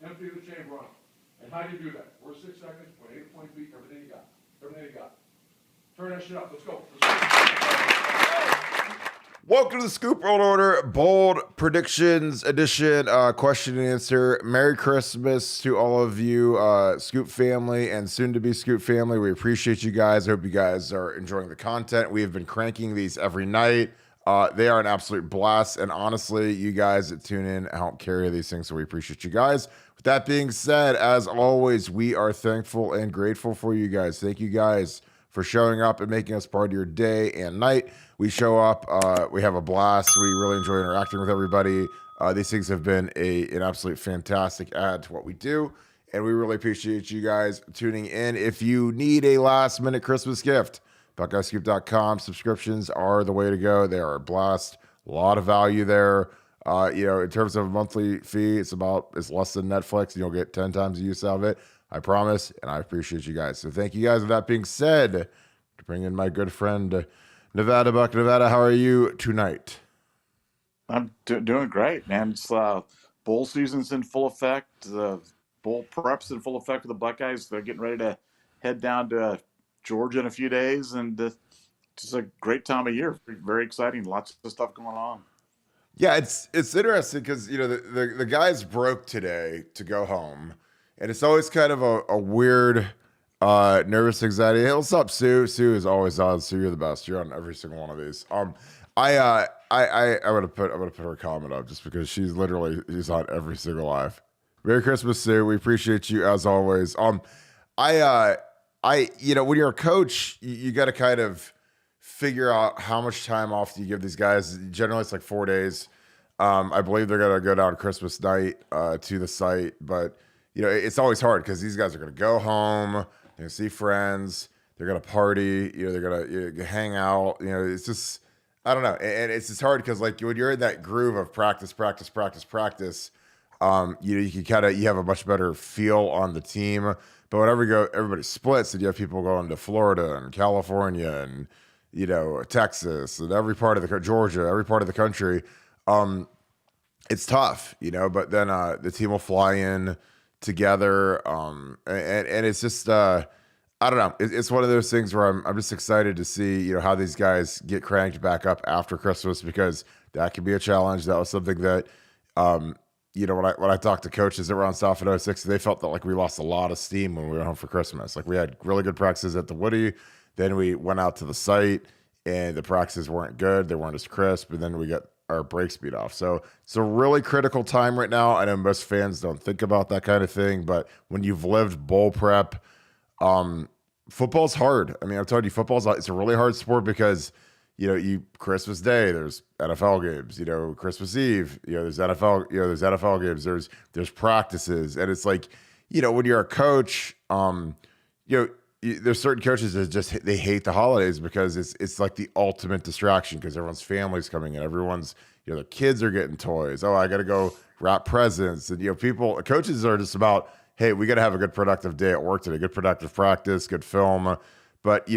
empty the chamber on them. And how do you do that? First 6 seconds, put 8 point beat, everything you got. Everything you got. Turn that shit up. Let's go. Welcome to the Scoop World Order Bold Predictions Edition, question and answer. Merry Christmas to all of you, Scoop family and soon to be Scoop family. We appreciate you guys. I hope you guys are enjoying the content. We have been cranking these every night. They are an absolute blast. And honestly, you guys that tune in help carry these things. So we appreciate you guys. With that being said, as always, we are thankful and grateful for you guys. Thank you guys for showing up and making us part of your day and night. We show up, we have a blast. We really enjoy interacting with everybody. These things have been an absolute fantastic add to what we do, and we really appreciate you guys tuning in. If you need a last-minute Christmas gift, BuckeyeScoop.com subscriptions are the way to go. They are a blast, a lot of value there. In terms of a monthly fee, it's less than Netflix, and you'll get 10 times the use out of it. I promise, and I appreciate you guys. So thank you guys. With that being said, to bring in my good friend, Nevada Buck. Nevada, how are you tonight? I'm doing great, man. It's bowl season's in full effect. The bowl prep's in full effect for the Buckeyes. They're getting ready to head down to Georgia in a few days, and it's a great time of year. Very exciting. Lots of stuff going on. Yeah, it's interesting because the guys broke today to go home. And it's always kind of a weird, nervous anxiety. Hey, what's up, Sue? Sue is always on. Sue, you're the best. You're on every single one of these. I'm gonna put her comment up just because she's on every single live. Merry Christmas, Sue. We appreciate you as always. When you're a coach, you got to kind of figure out how much time off do you give these guys. Generally, it's like 4 days. I believe they're gonna go down Christmas night to the site, but. It's always hard because these guys are going to go home, they're going to see friends, they're going to party, they're going to hang out. It's just, I don't know. And it's just hard because when you're in that groove of practice, you have a much better feel on the team. But whenever everybody splits and you have people going to Florida and California and, Texas and every part of Georgia, every part of the country, it's tough, but then the team will fly in together, and it's just I don't know. It's one of those things where I'm just excited to see how these guys get cranked back up after Christmas, because that can be a challenge. That was something that when I talked to coaches that were on South at 06, they felt that we lost a lot of steam when we went home for Christmas. We had really good practices at the Woody, then we went out to the site and the practices weren't good, they weren't as crisp, and then we got our break speed off. So it's a really critical time right now. I know most fans don't think about that kind of thing, but when you've lived bowl prep, football's hard. I mean, I'm telling you, it's a really hard sport because, Christmas Day, there's NFL games, Christmas Eve, there's NFL games, there's practices. And it's when you're a coach, there's certain coaches that they hate the holidays because it's like the ultimate distraction because everyone's family's coming in, everyone's the kids are getting toys. Oh, I got to go wrap presents, and coaches are just about, hey, we got to have a good productive day at work today, good productive practice, good film. But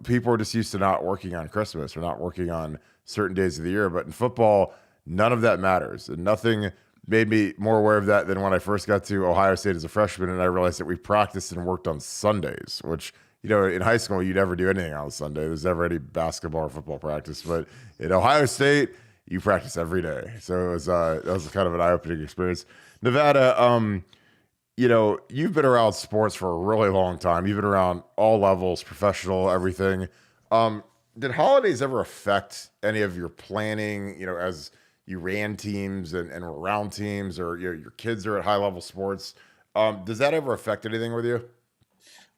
people are just used to not working on Christmas or not working on certain days of the year. But in football, none of that matters, and nothing made me more aware of that than when I first got to Ohio State as a freshman, and I realized that we practiced and worked on Sundays, which, in high school, you never do anything on Sunday. There's never any basketball or football practice. But in Ohio State, you practice every day. So that was kind of an eye-opening experience. Nevada, you've been around sports for a really long time. You've been around all levels, professional, everything. Did holidays ever affect any of your planning, as you ran teams and were around teams, or your kids are at high level sports? Does that ever affect anything with you?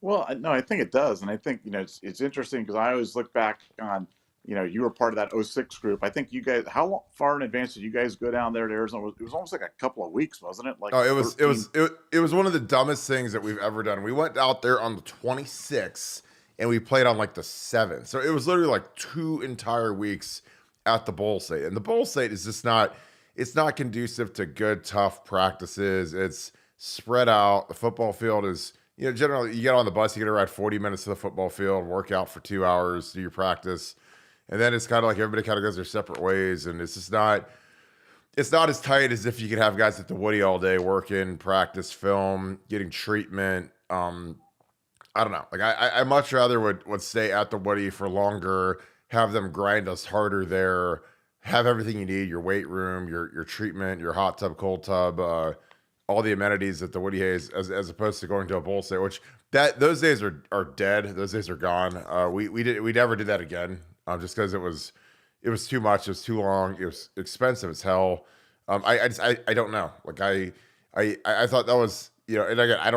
Well, no, I think it does. And I think, it's interesting because I always look back on, you were part of that 06 group. I think you guys, how far in advance did you guys go down there to Arizona? It was almost like a couple of weeks, wasn't it? It was one of the dumbest things that we've ever done. We went out there on the 26th and we played on the 7th. So it was literally 2 entire weeks at the bowl state. And the bowl state is just it's not conducive to good, tough practices. It's spread out. The football field is, generally you get on the bus, you get to ride 40 minutes to the football field, work out for 2 hours, do your practice. And then it's kind of everybody kind of goes their separate ways. And it's just not, it's not as tight as if you could have guys at the Woody all day working, practice, film, getting treatment. I don't know. Like I much rather would stay at the Woody for longer, have them grind us harder there, have everything you need, your weight room, your treatment, your hot tub, cold tub, all the amenities at the Woody Hayes, as opposed to going to a bowl state, which that those days are dead. Those days are gone. We never did that again, just because it was too much, it was too long, it was expensive as hell. I don't know. Like I thought that was, and again, I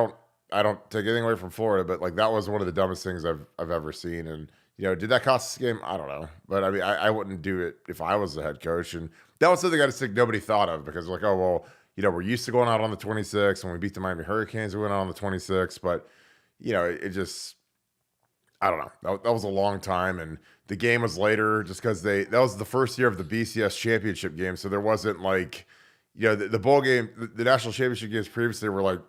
don't take anything away from Florida, but like that was one of the dumbest things I've ever seen. And did that cost this game? I don't know, but I mean, I wouldn't do it if I was the head coach. And that was something I just think nobody thought of, because like, oh well, we're used to going out on the 26th. When we beat the Miami Hurricanes, we went out on the 26th. But it just, I don't know. That was a long time, and the game was later just because that was the first year of the BCS championship game, so there wasn't like, the bowl game, the national championship games previously were like,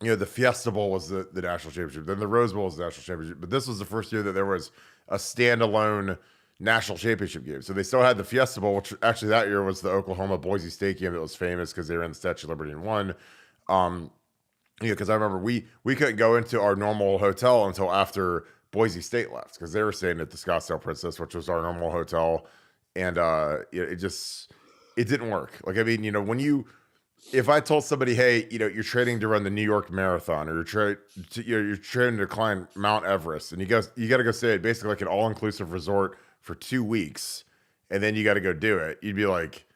the Fiesta Bowl was the national championship, then the Rose Bowl was the national championship, but this was the first year that there was a standalone national championship game. So they still had the Fiesta Bowl, which actually that year was the Oklahoma Boise State game that was famous because they were in the Statue of Liberty and won. Because I remember we couldn't go into our normal hotel until after Boise State left, because they were staying at the Scottsdale Princess, which was our normal hotel, and it didn't work. Like, I mean, if I told somebody, hey, you're training to run the New York Marathon, or you're training to climb Mount Everest, and you got to go stay at basically like an all-inclusive resort for 2 weeks, and then you got to go do it, you'd be like,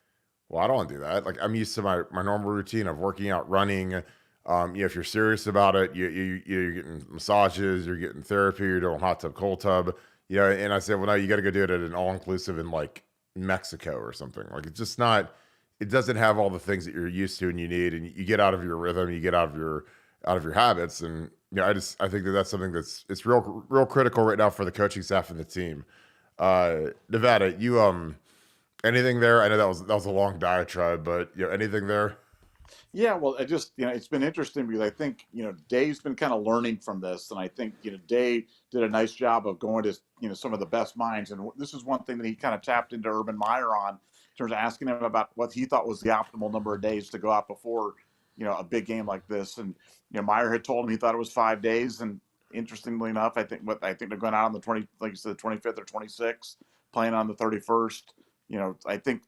well, I don't want to do that. Like, I'm used to my normal routine of working out, running. If you're serious about it, you're getting massages, you're getting therapy, you're doing hot tub, cold tub, and I said, well, no, you got to go do it at an all-inclusive in like Mexico or something. Like, it's just not, it doesn't have all the things that you're used to and you need, and you get out of your rhythm, you get out of your habits. And, I think that's something it's real critical right now for the coaching staff and the team. Nevada, anything there? I know that was a long diatribe, but anything there? Yeah, well, I just, it's been interesting because I think, Dave's been kind of learning from this. And I think, Dave did a nice job of going to, some of the best minds. And this is one thing that he kind of tapped into Urban Meyer on, in terms of asking him about what he thought was the optimal number of days to go out before, a big game like this. And, Meyer had told him he thought it was 5 days. And interestingly enough, I think they're going out on the like you said, the 25th or 26th, playing on the 31st. I think,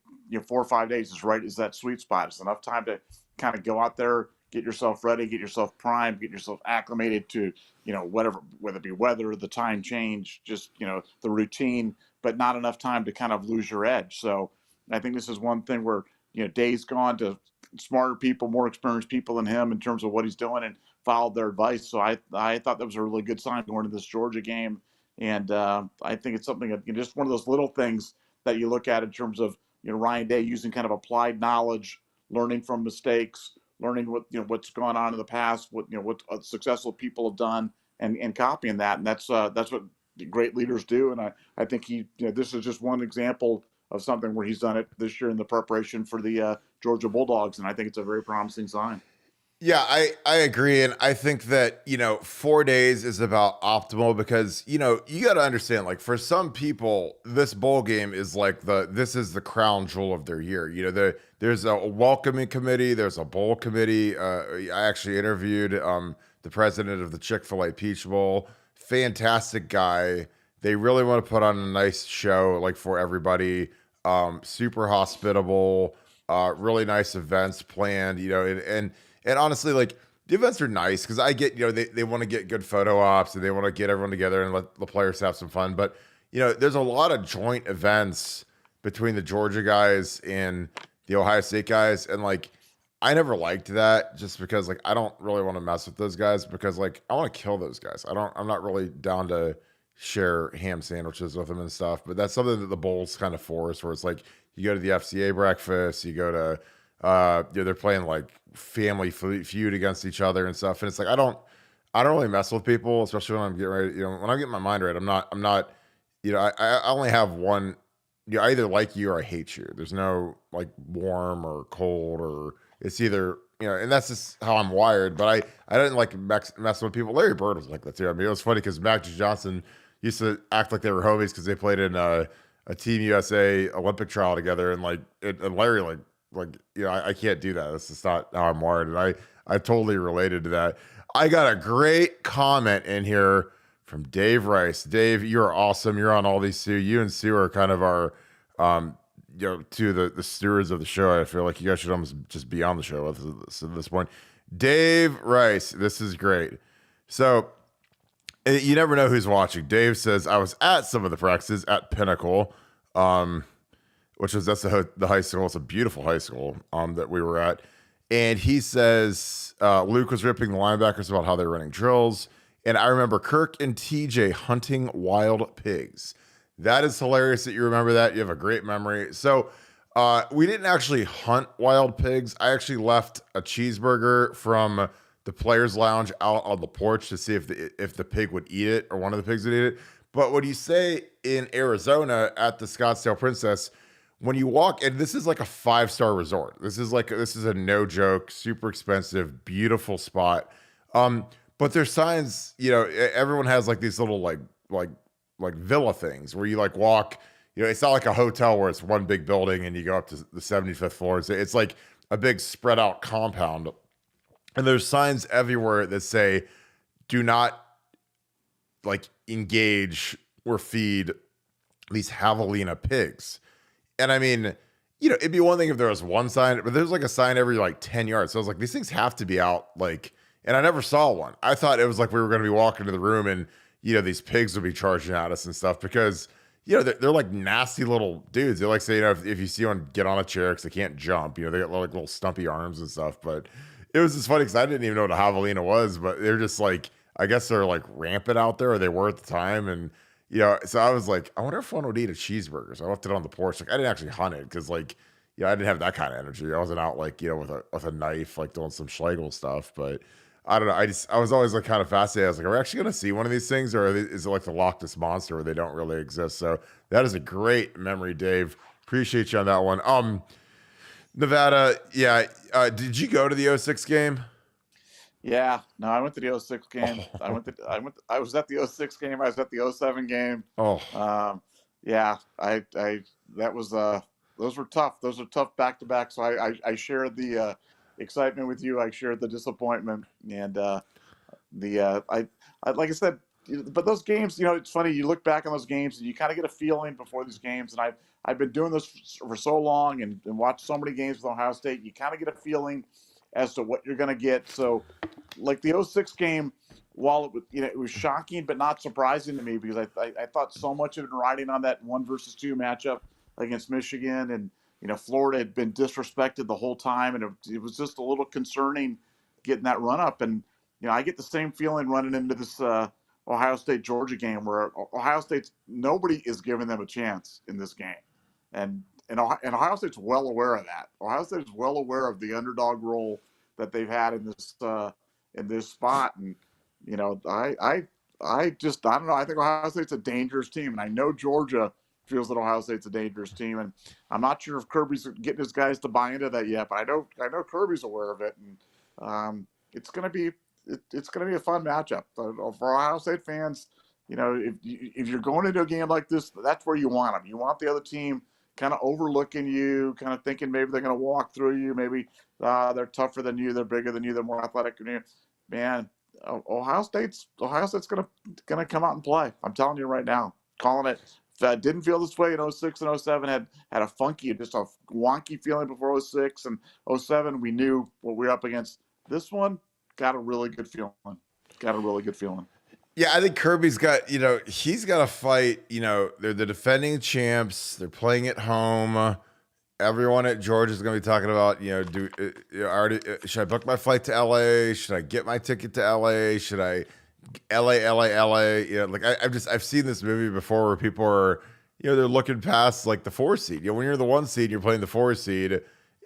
4 or 5 days is that sweet spot. It's enough time to kind of go out there, get yourself ready, get yourself primed, get yourself acclimated to, whatever, whether it be weather, the time change, just, the routine, but not enough time to kind of lose your edge. So I think this is one thing where, Dave's gone to smarter people, more experienced people than him in terms of what he's doing, and followed their advice. So I thought that was a really good sign going to this Georgia game. And I think it's something that, just one of those little things that you look at in terms of, Ryan Day using kind of applied knowledge, learning from mistakes, learning what's gone on in the past, what successful people have done, and copying that. And that's what great leaders do. And I think this is just one example of something where he's done it this year in the preparation for the Georgia Bulldogs. And I think it's a very promising sign. Yeah, I agree. And I think that, 4 days is about optimal, because, you got to understand, like, for some people, this bowl game is like this is the crown jewel of their year. There's a welcoming committee, there's a bowl committee. I actually interviewed the president of the Chick-fil-A Peach Bowl. Fantastic guy. They really want to put on a nice show, like, for everybody. Super hospitable, really nice events planned, and honestly, like, the events are nice because I get, they want to get good photo ops and they want to get everyone together and let the players have some fun. But, there's a lot of joint events between the Georgia guys and the Ohio State guys. And, like, I never liked that, just because, like, I don't really want to mess with those guys, because, like, I want to kill those guys. I'm not really down to share ham sandwiches with them and stuff. But that's something that the bowl's kind of force, where it's like you go to the FCA breakfast, you go to, they're playing like family feud against each other and stuff, and it's like I don't really mess with people, especially when I'm getting ready. When I'm getting my mind right, I'm not. I only have one. I either like you or I hate you. There's no like warm or cold, or it's either, and that's just how I'm wired. But I didn't like messing with people. Larry Bird was like that too. I mean, it was funny because Magic Johnson used to act like they were homies because they played in a Team USA Olympic trial together, and like and Larry like I can't do that. That's just not how I'm wired. And I totally related to that. I got a great comment in here from Dave Rice. Dave, you're awesome. You're on all these two. You and Sue are kind of our, two of the stewards of the show. I feel like you guys should almost just be on the show at this point. Dave Rice, this is great. So you never know who's watching. Dave says, I was at some of the practices at Pinnacle, that's the high school. It's a beautiful high school that we were at. And he says, Luke was ripping the linebackers about how they're running drills. And I remember Kirk and TJ hunting wild pigs. That is hilarious that you remember that. You have a great memory. So we didn't actually hunt wild pigs. I actually left a cheeseburger from the players' lounge out on the porch to see if the pig would eat it, or one of the pigs would eat it. But what do you say in Arizona at the Scottsdale Princess, when you walk, and this is like a 5-star resort. This is a no joke, super expensive, beautiful spot. But there's signs, everyone has like these little like villa things where you like walk, it's not like a hotel where it's one big building and you go up to the 75th floor. It's like a big spread out compound. And there's signs everywhere that say, do not like engage or feed these javelina pigs. And I mean, it'd be one thing if there was one sign, but there's like a sign every like 10 yards. So I was like, these things have to be out. And I never saw one. I thought it was like we were going to be walking to the room and, these pigs would be charging at us and stuff because, they're like nasty little dudes. They're like, say, if you see one get on a chair because they can't jump, they got like little stumpy arms and stuff. But it was just funny because I didn't even know what a javelina was, but they're just like, I guess they're like rampant out there, or they were at the time. And, so I was like, I wonder if one would eat a cheeseburger. So I left it on the porch. Like, I didn't actually hunt it because, like, I didn't have that kind of energy. I wasn't out like, with a knife, like doing some Schlegel stuff. But I don't know. I was always like kind of fascinated. I was like, are we actually going to see one of these things, or is it like the Loch Ness Monster where they don't really exist? So that is a great memory, Dave. Appreciate you on that one. Nevada, yeah. Did you go to the '06 game? Yeah, no, I went to the '06 game. Oh. I was at the '06 game. I was at the '07 game. Oh, Yeah, that was those were tough. Those are tough back to back. So I shared the excitement with you. I shared the disappointment, and I like I said, but those games, it's funny. You look back on those games and you kind of get a feeling before these games. And I've been doing this for so long and watched so many games with Ohio State. You kind of get a feeling as to what you're going to get. So, like the '06 game, while it was shocking but not surprising to me because I thought so much had been riding on that 1 versus 2 matchup against Michigan, and Florida had been disrespected the whole time, and it was just a little concerning getting that run up. And I get the same feeling running into this Ohio State Georgia game where Ohio State's nobody is giving them a chance in this game, and Ohio State's well aware of that. Ohio State is well aware of the underdog role that they've had in this spot, and I don't know. I think Ohio State's a dangerous team, and I know Georgia feels that Ohio State's a dangerous team, and I'm not sure if Kirby's getting his guys to buy into that yet, but I know Kirby's aware of it, and it's gonna be a fun matchup for Ohio State fans. If you're going into a game like this, that's where you want them. You want the other team kind of overlooking you, kind of thinking maybe they're going to walk through you. Maybe they're tougher than you, they're bigger than you, they're more athletic than you. Man, Ohio State's going to come out and play. I'm telling you right now, calling it. Didn't feel this way in '06 and '07. Had a funky, just a wonky feeling before '06 and '07. We knew what we were up against. This one got a really good feeling. Yeah, I think Kirby's got, he's got to fight. They're the defending champs. They're playing at home. Everyone at Georgia is going to be talking about, should I book my flight to LA? Should I get my ticket to LA? Should I LA? I've seen this movie before where people are, they're looking past like the 4 seed. When you're the 1 seed, you're playing the 4 seed.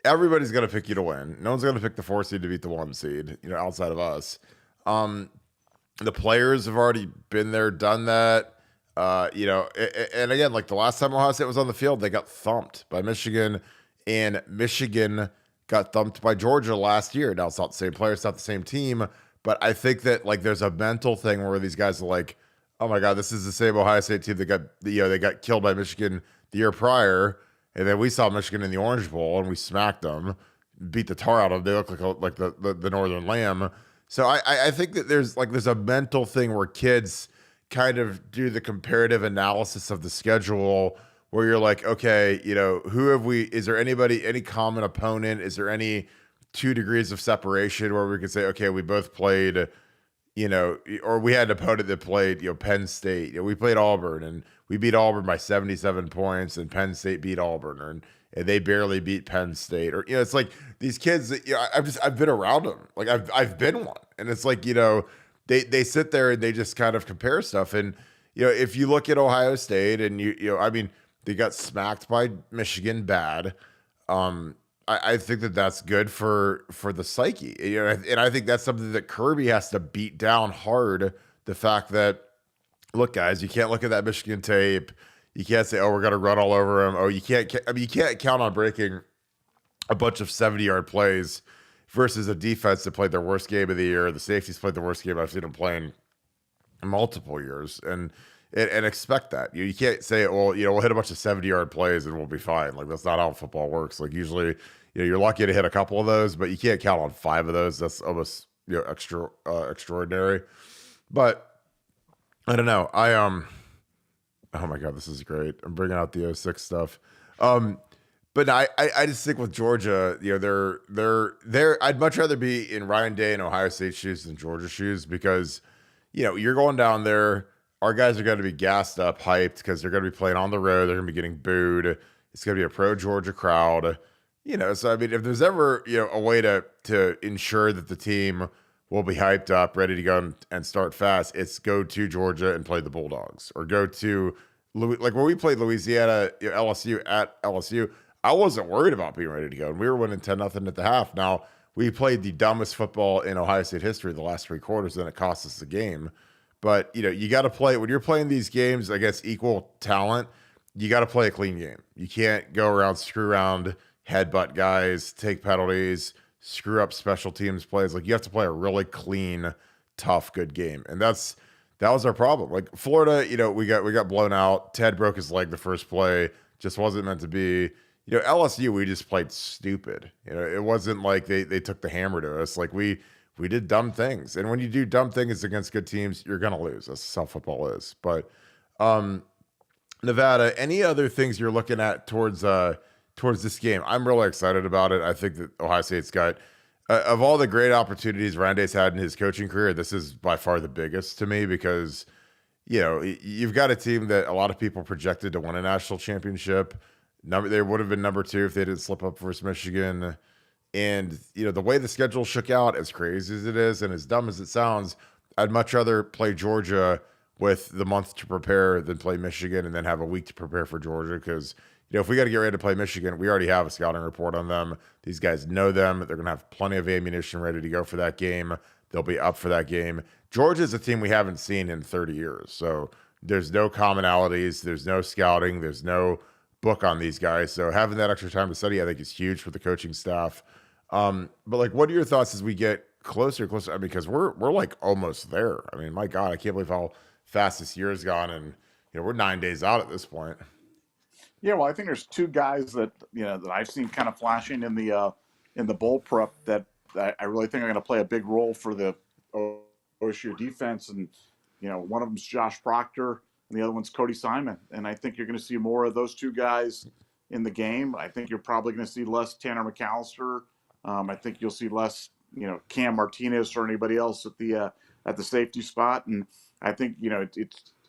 Everybody's going to pick you to win. No one's going to pick the 4 seed to beat the 1 seed, outside of us. The players have already been there, done that. And again, like the last time Ohio State was on the field, they got thumped by Michigan, and Michigan got thumped by Georgia last year. Now it's not the same players, it's not the same team, but I think that like there's a mental thing where these guys are like, oh my God, this is the same Ohio State team that got, they got killed by Michigan the year prior. And then we saw Michigan in the Orange Bowl and we smacked them, beat the tar out of them. They look like the Northern Lamb. So I think that there's a mental thing where kids kind of do the comparative analysis of the schedule where you're like, okay, who have we, is there any common opponent? Is there any 2 degrees of separation where we could say, okay, we both played, or we had an opponent that played, Penn State. We played Auburn and we beat Auburn by 77 points, and Penn State beat Auburn, and they barely beat Penn State. Or it's like these kids that I've been around them. Like I've been one, and it's like they sit there and they just kind of compare stuff. And if you look at Ohio State and I mean, they got smacked by Michigan bad. I think that's good for the psyche, and I think that's something that Kirby has to beat down hard. The fact that, look, guys, you can't look at that Michigan tape. You can't say, "Oh, we're gonna run all over them." Oh, you can't. I mean, you can't count on breaking a bunch of 70-yard plays versus a defense that played their worst game of the year. The safeties played the worst game I've seen them play in multiple years, and expect that. You can't say, well, we'll hit a bunch of 70-yard plays and we'll be fine. Like, that's not how football works. Like, usually, you're lucky to hit a couple of those, but you can't count on 5 of those. That's almost extraordinary. But I don't know. Oh my God, this is great. I'm bringing out the 06 stuff. But I just think with Georgia, they're I'd much rather be in Ryan Day and Ohio State shoes than Georgia shoes, because you're going down there. Our guys are going to be gassed up, hyped, because they're going to be playing on the road. They're going to be getting booed. It's going to be a pro Georgia crowd. So I mean, if there's ever a way to ensure that the team will be hyped up, ready to go and start fast, it's go to Georgia and play the Bulldogs, or go to like when we played Louisiana, LSU at LSU. I wasn't worried about being ready to go, and we were winning 10-0 at the half. Now, we played the dumbest football in Ohio State history the last 3 quarters, and it cost us the game. But you got to play, when you're playing these games against equal talent, you got to play a clean game. You can't go around, screw around, headbutt guys, take penalties, screw up special teams plays. Like, you have to play a really clean, tough, good game, and that was our problem. Like Florida, we got blown out. Ted broke his leg the first play, just wasn't meant to be. LSU, we just played stupid. It wasn't like they took the hammer to us. Like, we did dumb things. And when you do dumb things against good teams, you're going to lose. That's how football is. But Nevada, any other things you're looking at towards this game? I'm really excited about it. I think that Ohio State's got, of all the great opportunities Ryan Day's had in his coaching career, this is by far the biggest to me, because, you've got a team that a lot of people projected to win a national championship. They would have been number 2 if they didn't slip up versus Michigan. And, the way the schedule shook out, as crazy as it is and as dumb as it sounds, I'd much rather play Georgia with the month to prepare than play Michigan and then have a week to prepare for Georgia. Because, if we got to get ready to play Michigan, we already have a scouting report on them. These guys know them. They're going to have plenty of ammunition ready to go for that game. They'll be up for that game. Georgia's a team we haven't seen in 30 years. So there's no commonalities. There's no scouting. There's no book on these guys. So having that extra time to study, I think, is huge for the coaching staff. But like, what are your thoughts as we get closer? I mean, because we're like almost there. I mean, my God, I can't believe how fast this year has gone, and we're 9 days out at this point. Yeah, well, I think there's 2 guys that that I've seen kind of flashing in the bowl prep that I really think are going to play a big role for the OSU defense, and one of them's Josh Proctor, and the other one's Cody Simon. And I think you're going to see more of those 2 guys in the game. I think you're probably going to see less Tanner McAllister. I think you'll see less, Cam Martinez or anybody else at the safety spot. And I think,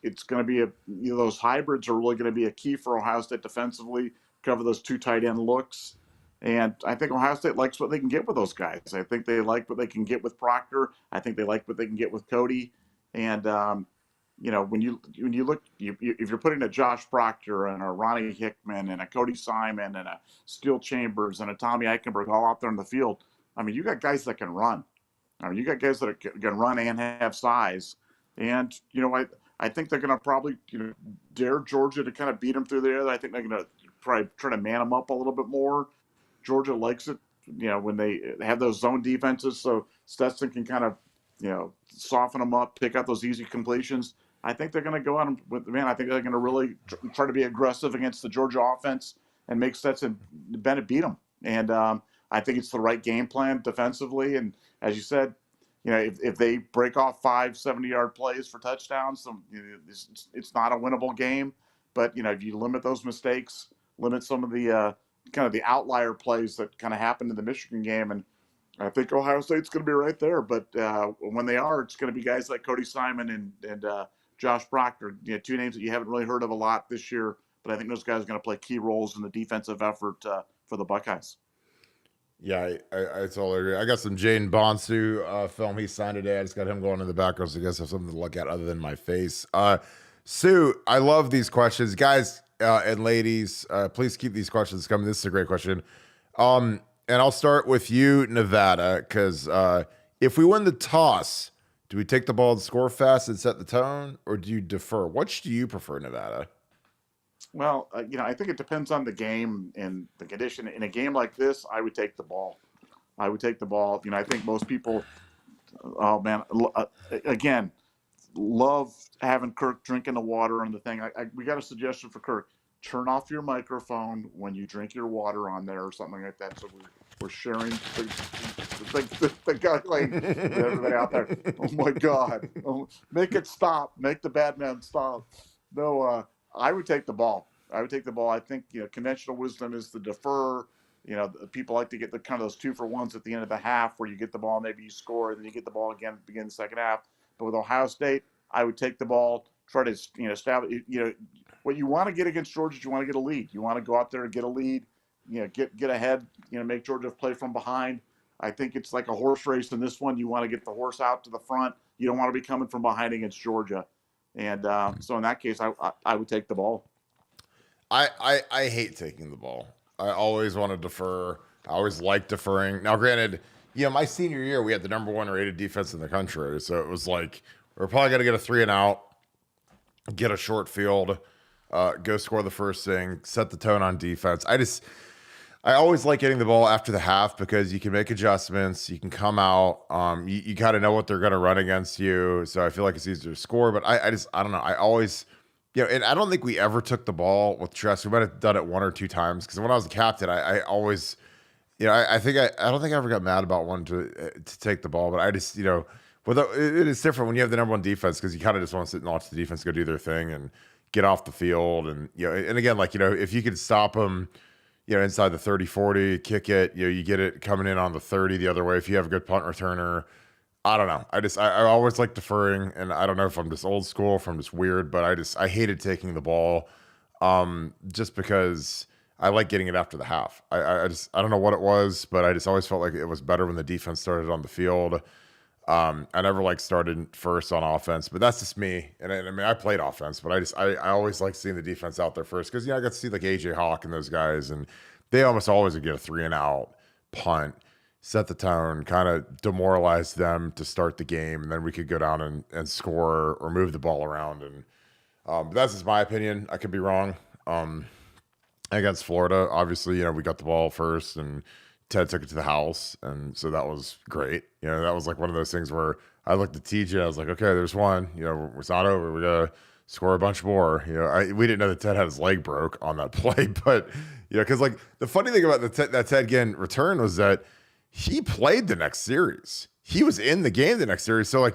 it's going to be those hybrids are really going to be a key for Ohio State defensively, cover those 2 tight end looks. And I think Ohio State likes what they can get with those guys. I think they like what they can get with Proctor. I think they like what they can get with Cody. And, when you look, if you're putting a Josh Proctor and a Ronnie Hickman and a Cody Simon and a Steele Chambers and a Tommy Eichenberg all out there in the field, I mean, you got guys that can run. I mean, you got guys that can run and have size. And, I think they're going to probably, dare Georgia to kind of beat them through the air. I think they're going to probably try to man them up a little bit more. Georgia likes it, when they have those zone defenses, so Stetson can kind of, soften them up, pick out those easy completions. I think they're going to go out with, I think they're going to really try to be aggressive against the Georgia offense and make Stetson Bennett beat them. And I think it's the right game plan defensively. And as you said, if they break off 5 70-yard plays for touchdowns, it's not a winnable game. But if you limit those mistakes, limit some of the kind of the outlier plays that kind of happened in the Michigan game, and I think Ohio State's going to be right there. But when they are, it's going to be guys like Cody Simon and Josh Proctor, 2 names that you haven't really heard of a lot this year. But I think those guys are going to play key roles in the defensive effort for the Buckeyes. Yeah, I totally agree. I got some Jaden Bonsu film he signed today. I just got him going in the background, so I guess I have something to look at other than my face. Sue, I love these questions. Guys and ladies, please keep these questions coming. This is a great question. And I'll start with you, Nevada, because if we win the toss, do we take the ball and score fast and set the tone, or do you defer? Which do you prefer, Nevada? Well, I think it depends on the game and the condition. In a game like this, I would take the ball. I think most people, oh man, again, love having Kirk drinking the water and the thing. We got a suggestion for Kirk. Turn off your microphone when you drink your water on there or something like that. So we're sharing the guy like everybody out there. Oh my God. Make it stop. Make the bad man stop. No, I would take the ball. I think, conventional wisdom is to defer. People like to get the kind of those 2-for-1s at the end of the half where you get the ball, maybe you score, and then you get the ball again at the beginning of the second half. But with Ohio State, I would take the ball, try to, establish, what you want to get against Georgia is you want to get a lead. You want to go out there and get a lead, get ahead, make Georgia play from behind. I think it's like a horse race in this one. You want to get the horse out to the front. You don't want to be coming from behind against Georgia. And so in that case, I would take the ball. I hate taking the ball. I always want to defer. I always like deferring. Now, granted, my senior year, we had the number 1 rated defense in the country. So it was like, we're probably going to get a 3 and out, get a short field, go score the first thing, set the tone on defense. I always like getting the ball after the half because you can make adjustments. You can come out. You kind of know what they're going to run against you. So I feel like it's easier to score. But I don't know. I always, and I don't think we ever took the ball with Tress. We might have done it 1 or 2 times because when I was a captain, I always, I don't think I ever got mad about one to take the ball. But I just, it is different when you have the number 1 defense because you kind of just want to sit and watch the defense go do their thing and get off the field. And, and again, if you could stop them, inside the 30-40, kick it, you get it coming in on the 30 the other way. If you have a good punt returner, I don't know. I always like deferring, and I don't know if I'm just old school, if I'm just weird, but I hated taking the ball just because I like getting it after the half. I don't know what it was, but I just always felt like it was better when the defense started on the field. I never started first on offense, but that's just me. And I played offense, but I always like seeing the defense out there first because I got to see AJ Hawk and those guys, and they almost always would get a 3 and out punt, set the tone, kind of demoralize them to start the game, and then we could go down and score or move the ball around. And but that's just my opinion. I could be wrong. Against Florida, obviously, we got the ball first and Ted took it to the house, and so that was great. That was one of those things where I looked at TJ, I was like, okay, there's one. It's not over. We gotta score a bunch more. We didn't know that Ted had his leg broke on that play, but because the funny thing about that Ted Ginn return was that he played the next series. He was in the game the next series, so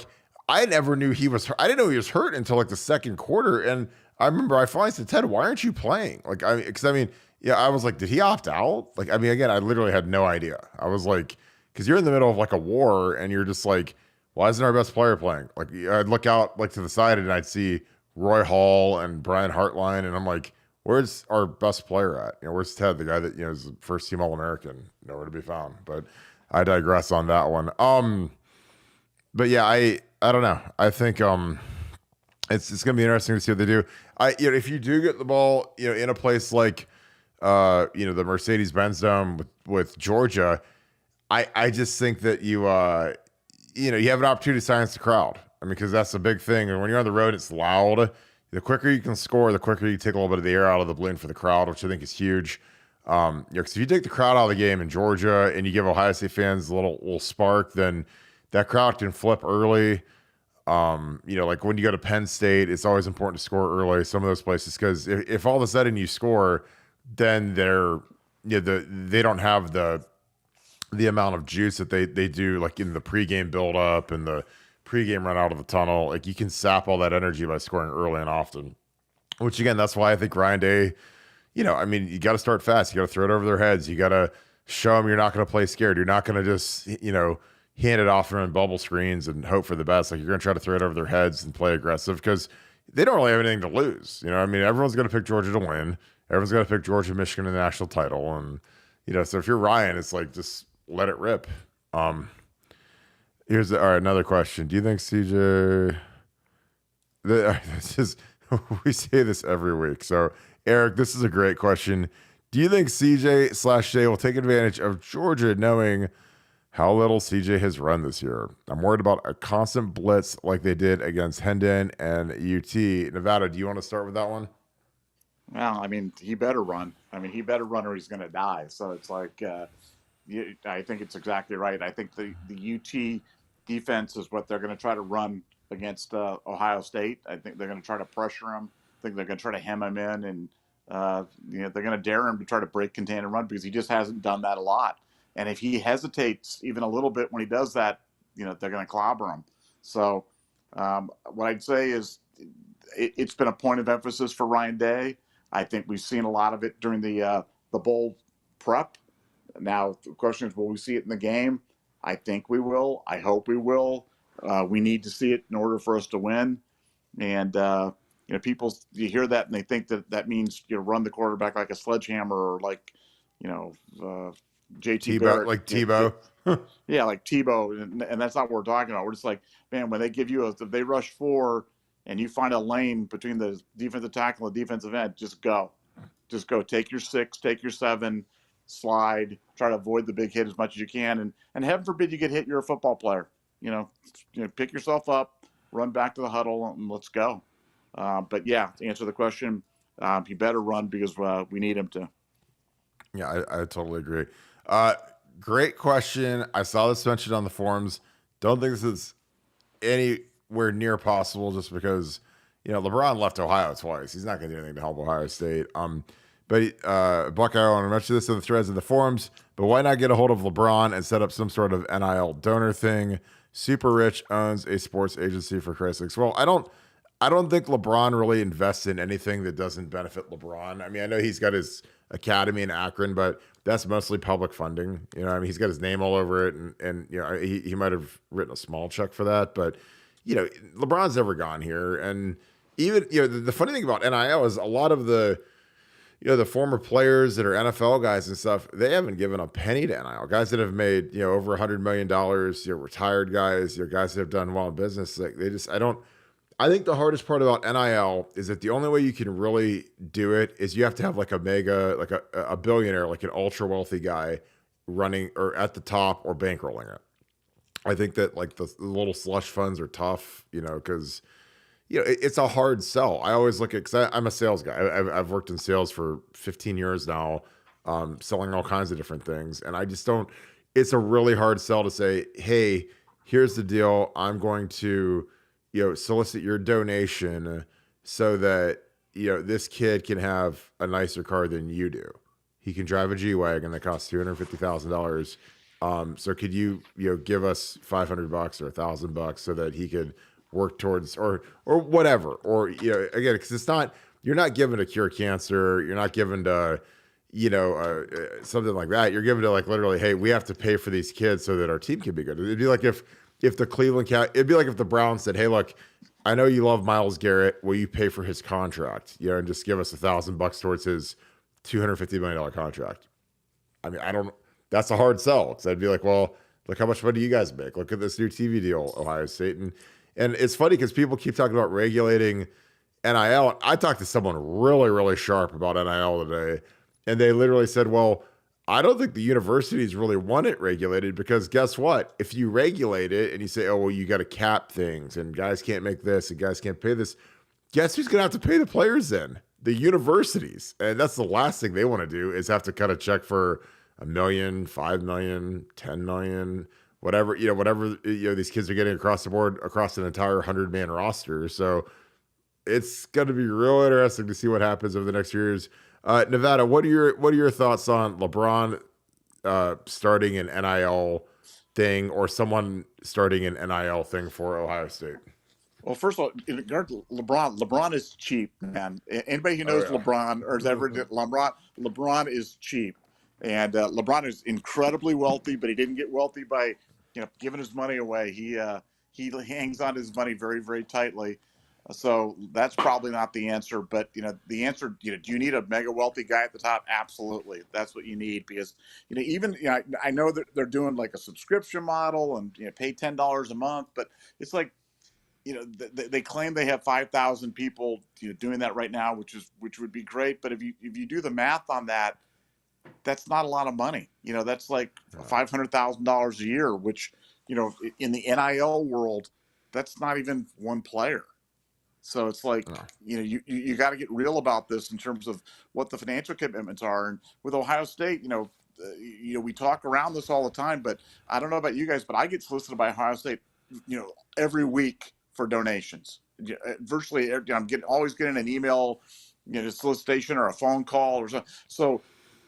I never knew he was hurt. I didn't know he was hurt until the second quarter, and I remember I finally said, Ted, why aren't you playing? I was like, did he opt out? Again, I literally had no idea. I was like, because you're in the middle of a war and you're just like, why isn't our best player playing? I'd look out to the side and I'd see Roy Hall and Brian Hartline, and I'm like, where's our best player at? Where's Ted, the guy that is the first team All-American? Nowhere to be found. But I digress on that one. But yeah, I don't know. I think it's gonna be interesting to see what they do. If you do get the ball, in a place like the Mercedes-Benz Dome with Georgia, I just think that you have an opportunity to silence the crowd. Because that's a big thing. And when you're on the road, it's loud. The quicker you can score, the quicker you take a little bit of the air out of the balloon for the crowd, which I think is huge. Because if you take the crowd out of the game in Georgia and you give Ohio State fans a little spark, then that crowd can flip early. When you go to Penn State, it's always important to score early. Some of those places, because if all of a sudden you score, then they don't have the amount of juice that they do like in the pregame build up and the pregame run out of the tunnel. Like you can sap all that energy by scoring early and often. Which again, that's why I think Ryan Day, I mean, you got to start fast. You got to throw it over their heads. You got to show them you're not going to play scared. You're not going to just, hand it off them in bubble screens and hope for the best. Like you're going to try to throw it over their heads and play aggressive because they don't really have anything to lose. I mean, everyone's going to pick Georgia to win. Everyone's going to pick Georgia, Michigan in the national title. And, so if you're Ryan, it's like, just let it rip. All right, another question. Do you think CJ, this is, we say this every week. So, Eric, this is a great question. Do you think CJ/Jay will take advantage of Georgia knowing how little CJ has run this year? I'm worried about a constant blitz like they did against Hendon and UT. Nevada, do you want to start with that one? Well, I mean, he better run. I mean, he better run or he's going to die. So it's like, I think it's exactly right. I think the UT defense is what they're going to try to run against Ohio State. I think they're going to try to pressure him. I think they're going to try to hem him in, and they're going to dare him to try to break, contain, and run because he just hasn't done that a lot. And if he hesitates even a little bit when he does that, they're going to clobber him. So what I'd say is it's been a point of emphasis for Ryan Day. I think we've seen a lot of it during the bowl prep. Now the question is, will we see it in the game? I think we will. I hope we will. We need to see it in order for us to win. And people, you hear that and they think that means run the quarterback like a sledgehammer or like JT Barrett, like Tebow. Yeah, like Tebow, and that's not what we're talking about. We're just like, man, when they give you if they rush 4 and you find a lane between the defensive tackle and the defensive end, just go. Take your 6, take your 7, slide, try to avoid the big hit as much as you can, and heaven forbid you get hit. You're a football player. Pick yourself up, run back to the huddle, and let's go. But yeah, to answer the question, he better run because we need him to. Yeah, I totally agree. Great question. I saw this mentioned on the forums. Don't think this is anywhere near possible just because, LeBron left Ohio twice. He's not going to do anything to help Ohio State. But Buckeye, I want to mention this in the threads in the forums, but why not get a hold of LeBron and set up some sort of NIL donor thing? Super Rich owns a sports agency, for Christ's sakes. Well, I don't think LeBron really invests in anything that doesn't benefit LeBron. I mean, I know he's got his academy in Akron, but that's mostly public funding. I mean, he's got his name all over it, and he might have written a small check for that, but LeBron's never gone here. And even the funny thing about NIL is a lot of the former players that are NFL guys and stuff, they haven't given a penny to NIL. Guys that have made over $100 million, retired guys, guys that have done well in business. Like I think the hardest part about NIL is that the only way you can really do it is you have to have like a billionaire, like an ultra wealthy guy running or at the top or bankrolling it. I think that like the little slush funds are tough, because it's a hard sell. I always look at, because I'm a sales guy. I've worked in sales for 15 years now, selling all kinds of different things. And I just don't, it's a really hard sell to say, hey, here's the deal. I'm going to, solicit your donation so that, this kid can have a nicer car than you do. He can drive a G-Wagon that costs $250,000. So could you, give us $500 or $1,000 so that he could work towards, or whatever, or, again, because it's not, you're not given to cure cancer. You're not given to, something like that. You're given to like literally, hey, we have to pay for these kids so that our team can be good. It'd be like if the it'd be like if the Browns said, hey, look, I know you love Myles Garrett. Will you pay for his contract? And just give us $1,000 towards his $250 million contract. I mean, that's a hard sell. So I'd be like, well, look how much money you guys make. Look at this new TV deal, Ohio State. And it's funny because people keep talking about regulating NIL. I talked to someone really, really sharp about NIL today, and they literally said, well, I don't think the universities really want it regulated because guess what? If you regulate it and you say, oh, well, you got to cap things and guys can't make this and guys can't pay this, guess who's going to have to pay the players then? The universities. And that's the last thing they want to do is have to cut a check for $1 million, $5 million, $10 million, whatever these kids are getting across the board, across an entire 100-man roster. So it's going to be real interesting to see what happens over the next few years. Nevada, what are your thoughts on LeBron starting an NIL thing, or someone starting an NIL thing for Ohio State? Well, first of all, in regard to LeBron is cheap, man. Anybody who Oh knows LeBron or has ever LeBron is cheap, and LeBron is incredibly wealthy, but he didn't get wealthy by giving his money away. He hangs on to his money very very tightly. So that's probably not the answer, but the answer, do you need a mega wealthy guy at the top? Absolutely, that's what you need, because even I know that they're doing like a subscription model and pay $10 a month, but it's like they claim they have 5,000 people doing that right now, which would be great. But if you do the math on that, that's not a lot of money. That's like $500,000 a year, which in the NIL world, that's not even one player. So it's like you got to get real about this in terms of what the financial commitments are. And with Ohio State, we talk around this all the time, but I don't know about you guys, but I get solicited by Ohio State, every week for donations. Virtually, I'm always getting an email, solicitation or a phone call or something. So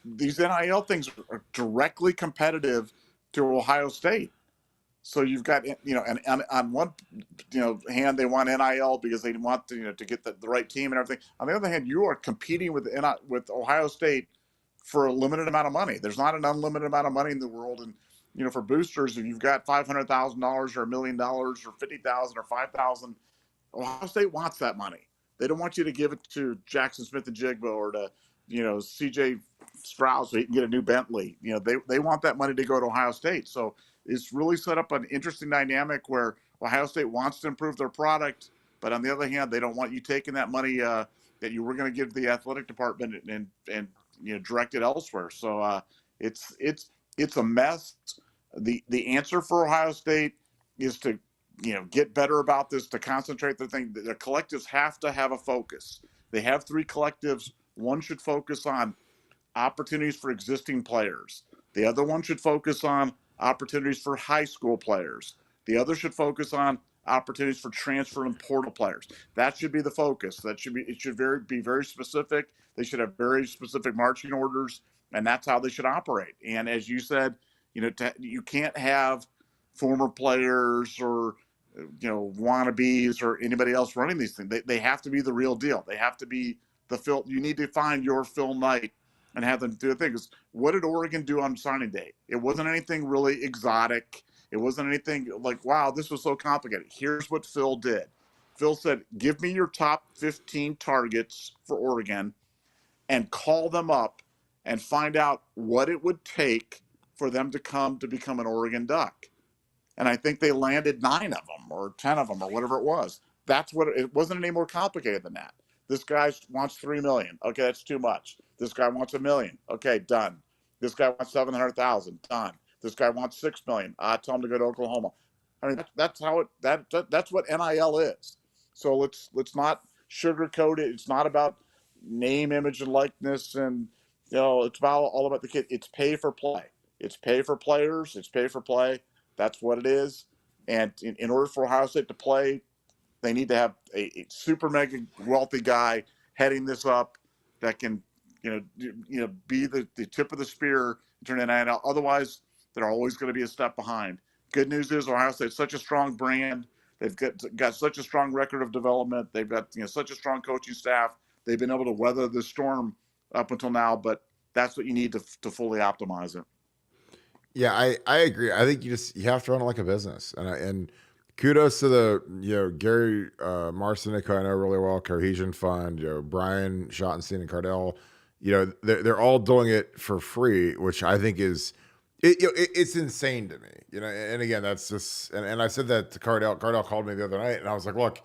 these NIL things are directly competitive to Ohio State. So you've got, and on one, hand, they want NIL because they want to get the right team and everything. On the other hand, you are competing with Ohio State for a limited amount of money. There's not an unlimited amount of money in the world, and for boosters, if you've got $500,000 or $1 million or 50,000 or 5,000, Ohio State wants that money. They don't want you to give it to Jackson Smith-Njigba or to CJ Stroud so he can get a new Bentley. They want that money to go to Ohio State. So it's really set up an interesting dynamic where Ohio State wants to improve their product, but on the other hand, they don't want you taking that money that you were going to give to the athletic department and direct it elsewhere. So it's a mess. The answer for Ohio State is to get better about this, to concentrate the thing. The collectives have to have a focus. They have 3 collectives. One should focus on opportunities for existing players. The other one should focus on opportunities for high school players. The other should focus on opportunities for transfer and portal players. That should be the focus. It should be very specific. They should have very specific marching orders, and that's how they should operate. And as you said, you can't have former players or wannabes or anybody else running these things. They have to be the real deal. They have to be the Phil. You need to find your Phil Knight and have them do the thing. What did Oregon do on signing day? It wasn't anything really exotic. It wasn't anything like, wow, this was so complicated. Here's what Phil did. Phil said, give me your top 15 targets for Oregon and call them up and find out what it would take for them to come to become an Oregon Duck. And I think they landed 9 of them or 10 of them or whatever it was. It wasn't any more complicated than that. This guy wants $3 million. Okay, that's too much. This guy wants $1 million. Okay, done. This guy wants 700,000. Done. This guy wants $6 million. Tell him to go to Oklahoma. I mean, that's what NIL is. So let's not sugarcoat it. It's not about name, image, and likeness, and it's all about the kid. It's pay for play. It's pay for players. It's pay for play. That's what it is. And in order for Ohio State to play, they need to have a super mega wealthy guy heading this up that can, be the tip of the spear in turning it out. Otherwise, they're always going to be a step behind. Good news is Ohio State's such a strong brand. They've got such a strong record of development. They've got such a strong coaching staff. They've been able to weather the storm up until now, but that's what you need to fully optimize it. Yeah, I agree. I think you have to run it like a business, and kudos to the Gary Marcinek, who I know really well, Cohesion Fund, Brian Schottenstein and Cardell. They're all doing it for free, which I think is it's insane to me. And again, that's just and I said that to Cardell. Cardell called me the other night, and I was like, look,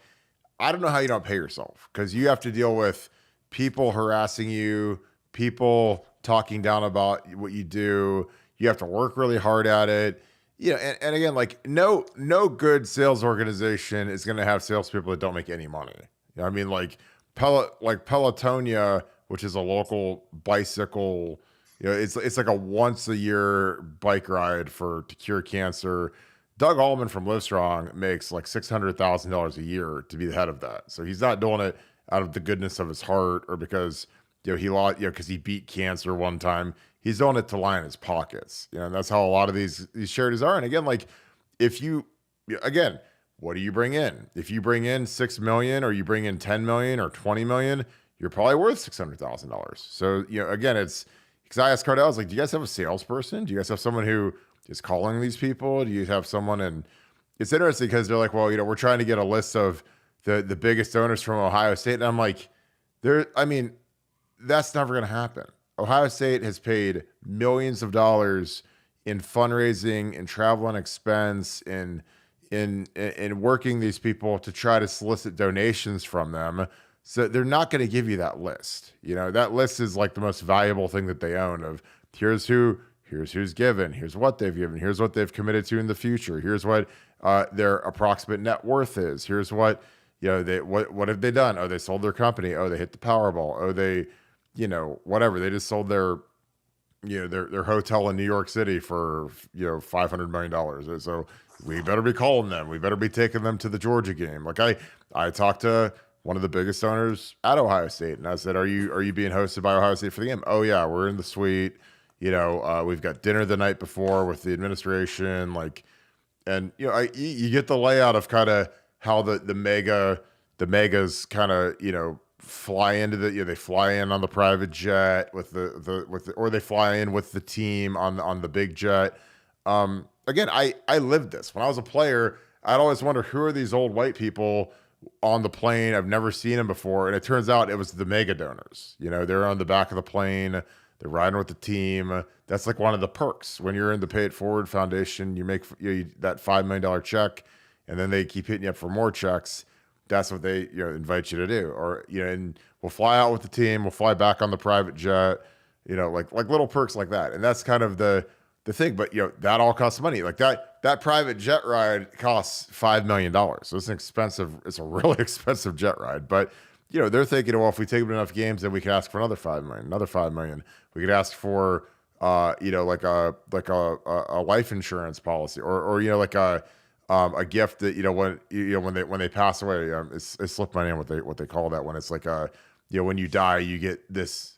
I don't know how you don't pay yourself, because you have to deal with people harassing you, people talking down about what you do. You have to work really hard at it. And again, like no good sales organization is going to have salespeople that don't make any money. I mean, like Pelotonia, which is a local bicycle, it's like a once a year bike ride to cure cancer. Doug Allman from Livestrong makes like $600,000 a year to be the head of that. So he's not doing it out of the goodness of his heart or because he lost, because he beat cancer one time. He's doing it to line his pockets, and that's how a lot of these charities are. And again, like if you, again, what do you bring in? If you bring in 6 million, or you bring in 10 million or 20 million, you're probably worth $600,000. So again, it's because I asked Cardell, I was like, do you guys have a salesperson? Do you guys have someone who is calling these people? Do you have someone? And it's interesting because they're like, well, we're trying to get a list of the biggest donors from Ohio State, and I'm like, that's never going to happen. Ohio State has paid millions of dollars in fundraising and travel and expense in working these people to try to solicit donations from them. So they're not going to give you that list. That list is like the most valuable thing that they own of here's who's given, here's what they've given, here's what they've committed to in the future, here's what their approximate net worth is, here's what, what have they done? Oh, they sold their company. Oh, they hit the Powerball. Oh, they, whatever. They just sold their hotel in New York City for, $500 million. So we better be calling them. We better be taking them to the Georgia game. Like I talked to one of the biggest owners at Ohio State, and I said, are you being hosted by Ohio State for the game? Oh yeah, we're in the suite. We've got dinner the night before with the administration. And you get the layout of kind of how the megas kind of fly into they fly in on the private jet or they fly in with the team on the big jet. Again, I lived this when I was a player. I'd always wonder, who are these old white people on the plane? I've never seen them before, and it turns out it was the mega donors. They're on the back of the plane. They're riding with the team. That's like one of the perks when you're in the Pay It Forward Foundation. You make that $5 million check, and then they keep hitting you up for more checks. That's what they invite you to do. Or and we'll fly out with the team. We'll fly back on the private jet. Like little perks like that. And that's kind of the thing. But that all costs money. Like that private jet ride costs $5 million. So it's a really expensive jet ride. But they're thinking, well, if we take them enough games, then we can ask for another $5 million, another $5 million. We could ask for like a life insurance policy, or like a gift that when they pass away, it slipped my name what they call that, when it's like when you die, you get this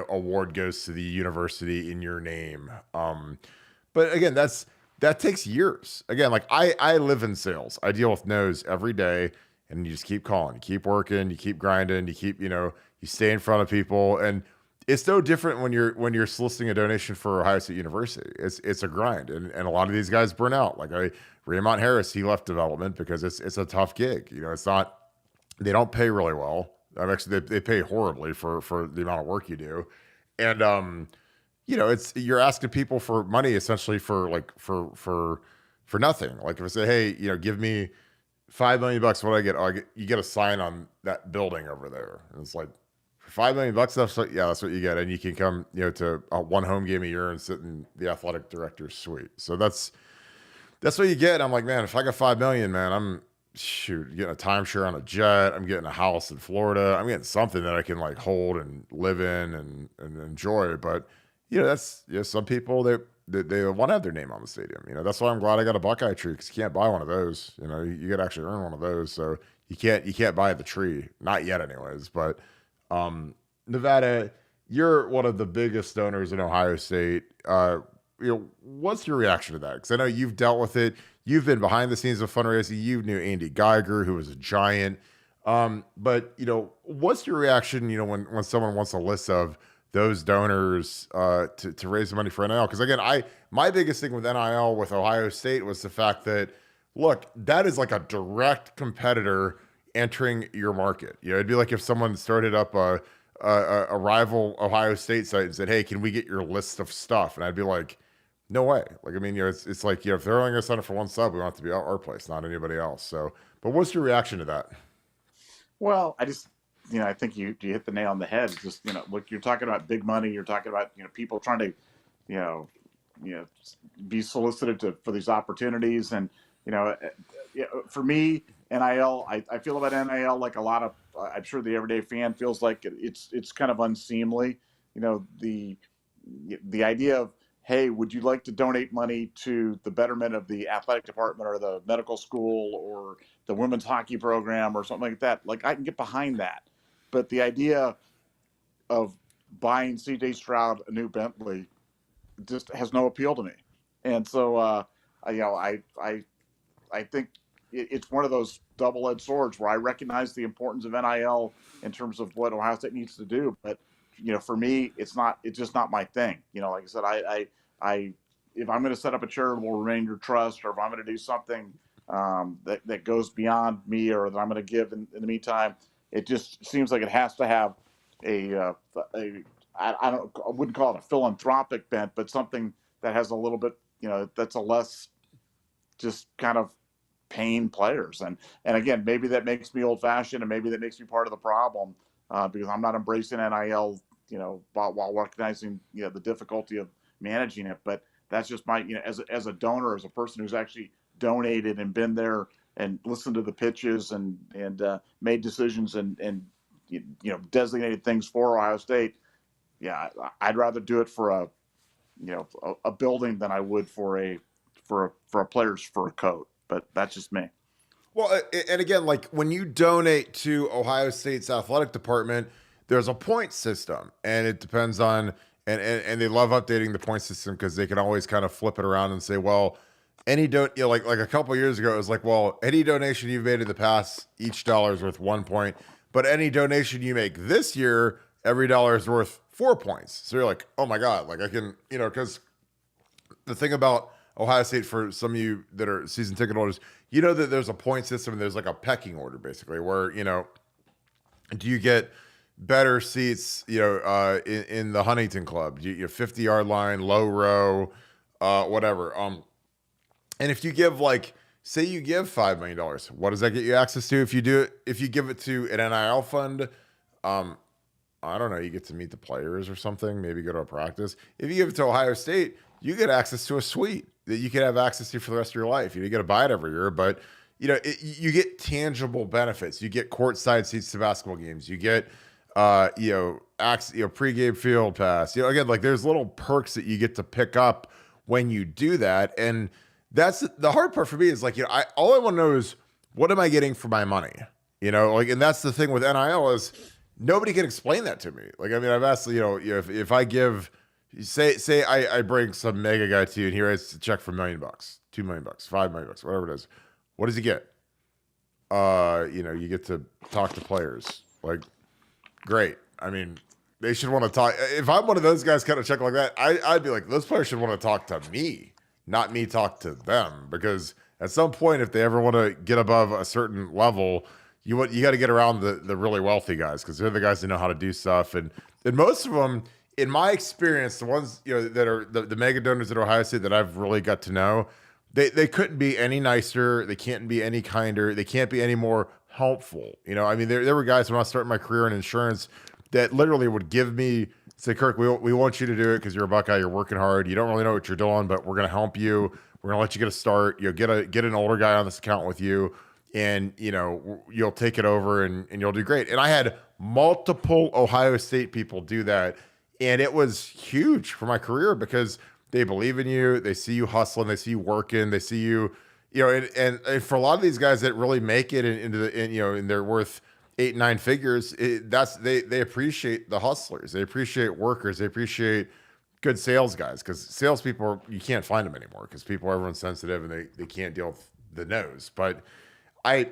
award goes to the university in your name. But again, that takes years. Again, like I live in sales. I deal with no's every day, and you just keep calling, you keep working, you keep grinding, you keep you stay in front of people. And it's no different when you're soliciting a donation for Ohio State University. It's a grind, and a lot of these guys burn out. Like Raymond Harris, he left development because it's a tough gig. It's not, they don't pay really well. Actually, they pay horribly for the amount of work you do, and it's, you're asking people for money essentially for nothing. Like if I say, hey, give me $5 million, what do I get? Oh, you get a sign on that building over there, and it's like, $5 million, that's what you get, and you can come, to one home game a year and sit in the athletic director's suite. So that's what you get. I'm like, man, if I got $5 million, man, I'm getting a timeshare on a jet. I'm getting a house in Florida. I'm getting something that I can like hold and live in and enjoy. But that's some people they want to have their name on the stadium. That's why I'm glad I got a Buckeye tree, because you can't buy one of those. You got to actually earn one of those. So you can't buy the tree, not yet, anyways. But Nevada, you're one of the biggest donors in Ohio State. What's your reaction to that? Because I know you've dealt with it. You've been behind the scenes of fundraising. You knew Andy Geiger, who was a giant. But what's your reaction? When someone wants a list of those donors to raise money for NIL? Because again, my biggest thing with NIL with Ohio State was the fact that, look, that is like a direct competitor entering your market. It'd be like if someone started up a rival Ohio State site and said, hey, can we get your list of stuff? And I'd be like, no way. Like, I mean, it's like, if they're only going to sign up for one sub, we want it to be our place, not anybody else. So, but what's your reaction to that? Well, I think you hit the nail on the head. It's just, look, you're talking about big money. You're talking about, people trying to, be solicited for these opportunities. And, for me, NIL, I feel about NIL like a lot of, I'm sure the everyday fan feels like it's kind of unseemly. The idea of, hey, would you like to donate money to the betterment of the athletic department or the medical school or the women's hockey program or something like that? Like, I can get behind that. But the idea of buying C.J. Stroud a new Bentley just has no appeal to me. And so, I think it's one of those double-edged swords where I recognize the importance of NIL in terms of what Ohio State needs to do, but for me, it's just not my thing. Like I said, I if I'm going to set up a charitable remainder trust, or if I'm going to do something that goes beyond me, or that I'm going to give in the meantime, it just seems like it has to have I wouldn't call it a philanthropic bent, but something that has a little bit, that's a less just kind of paying players. And again, maybe that makes me old fashioned, and maybe that makes me part of the problem, because I'm not embracing NIL, while recognizing, the difficulty of managing it. But that's just my, as a donor, as a person who's actually donated and been there and listened to the pitches and made decisions and designated things for Ohio State. Yeah, I'd rather do it for a building than I would for a player's fur coat. But that's just me. Well, and again, like when you donate to Ohio State's athletic department, there's a point system, and it depends on, and they love updating the point system because they can always kind of flip it around and say, well, any like a couple of years ago, it was like, well, any donation you've made in the past, each dollar is worth 1 point, but any donation you make this year, every dollar is worth 4 points. So you're like, oh my God, like I can, because the thing about Ohio State, for some of you that are season ticket holders, that there's a point system and there's like a pecking order basically where, do you get better seats, in the Huntington Club, your 50-yard line, low row, whatever. And if you give say you give $5 million, what does that get you access to? If you give it to an NIL fund, I don't know, you get to meet the players or something, maybe go to a practice. If you give it to Ohio State, you get access to a suite that you can have access to for the rest of your life. You get to buy it every year, but you get tangible benefits. You get courtside seats to basketball games. You get pregame field pass. Again, like there's little perks that you get to pick up when you do that. And that's the hard part for me is all I want to know is what am I getting for my money? And that's the thing with NIL is nobody can explain that to me. I've asked, if I give, say I bring some mega guy to you and he writes a check for $1 million, $2 million, $5 million, whatever it is. What does he get? You get to talk to players. Great. They should want to talk. If I'm one of those guys cut a check like that, I'd be like, those players should want to talk to me, not me talk to them. Because at some point, if they ever want to get above a certain level, you got to get around the really wealthy guys, because they're the guys that know how to do stuff. And most of them, in my experience, the ones that are the mega donors at Ohio State that I've really got to know, they couldn't be any nicer. They can't be any kinder. They can't be any more helpful. There were guys when I was starting my career in insurance that literally would give me, say, Kirk, we want you to do it because you're a Buckeye. You're working hard. You don't really know what you're doing, but we're going to help you. We're going to let you get a start. Get an older guy on this account with you, and you'll take it over and you'll do great. And I had multiple Ohio State people do that, and it was huge for my career because they believe in you. They see you hustling. They see you working. They see you, and for a lot of these guys that really make it and they're worth 8-9 figures. They appreciate the hustlers. They appreciate workers. They appreciate good sales guys, because salespeople, you can't find them anymore because everyone's sensitive and they can't deal with the nose. But I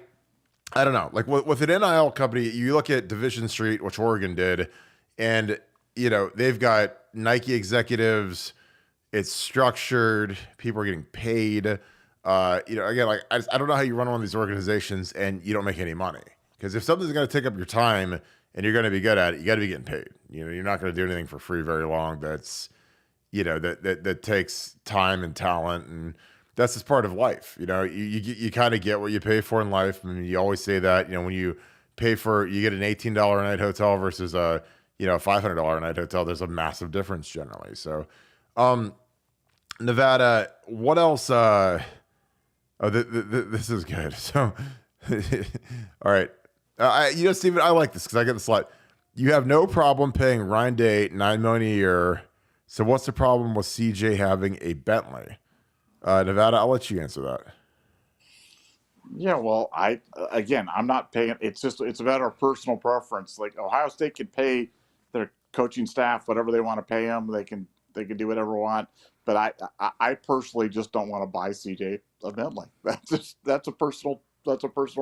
don't know. With an NIL company, you look at Division Street, which Oregon did, and they've got Nike executives. It's structured. People are getting paid. Again, I don't know how you run one of these organizations and you don't make any money. Because if something's going to take up your time and you're going to be good at it, you got to be getting paid. You're not going to do anything for free very long. That's, that takes time and talent, and that's just part of life. You kind of get what you pay for in life. You always say that. When you pay you get an $18 a night hotel versus a $500 a night hotel. There's a massive difference generally. So. Nevada, what else? This is good. So, all right. Steven, I like this because I get this a lot. You have no problem paying Ryan Day $9 million a year. So what's the problem with CJ having a Bentley? Nevada, I'll let you answer that. Yeah, well, I'm not paying. It's a matter of personal preference. Ohio State can pay coaching staff, whatever they want to pay them, they can do whatever they want. But I personally just don't want to buy CJ a Bentley. That's a personal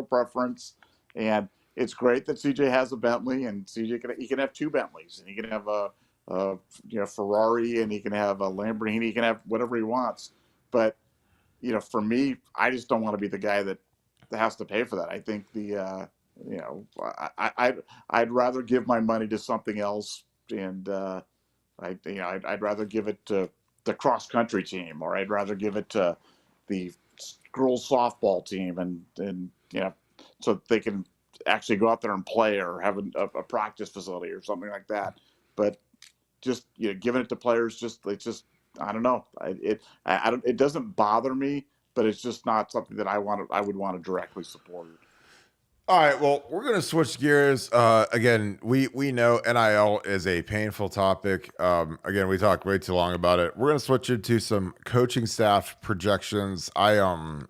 preference, and it's great that CJ has a Bentley, and he can have two Bentleys, and he can have a Ferrari, and he can have a Lamborghini, he can have whatever he wants. But for me, I just don't want to be the guy that has to pay for that. I think I'd rather give my money to something else, and I'd rather give it to the cross country team, or I'd rather give it to the girls softball team, and so they can actually go out there and play, or have a practice facility or something like that. But just giving it to players, I don't know. It doesn't bother me, but it's just not something that I would want to directly support. All right, well, we're going to switch gears. Again, we know NIL is a painful topic. Again, we talked way too long about it. We're going to switch into some coaching staff projections. Nevada,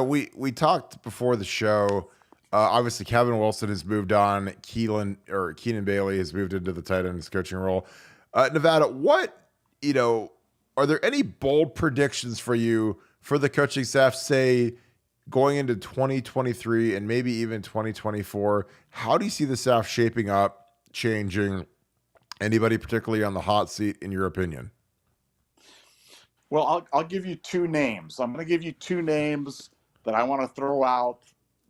we talked before the show. Obviously, Kevin Wilson has moved on. Keenan Bailey has moved into the tight end's coaching role. Nevada, are there any bold predictions for you for the coaching staff, say, going into 2023 and maybe even 2024? How do you see the staff shaping up, changing? Anybody particularly on the hot seat, in your opinion? Well, I'll give you two names. I'm going to give you two names that I want to throw out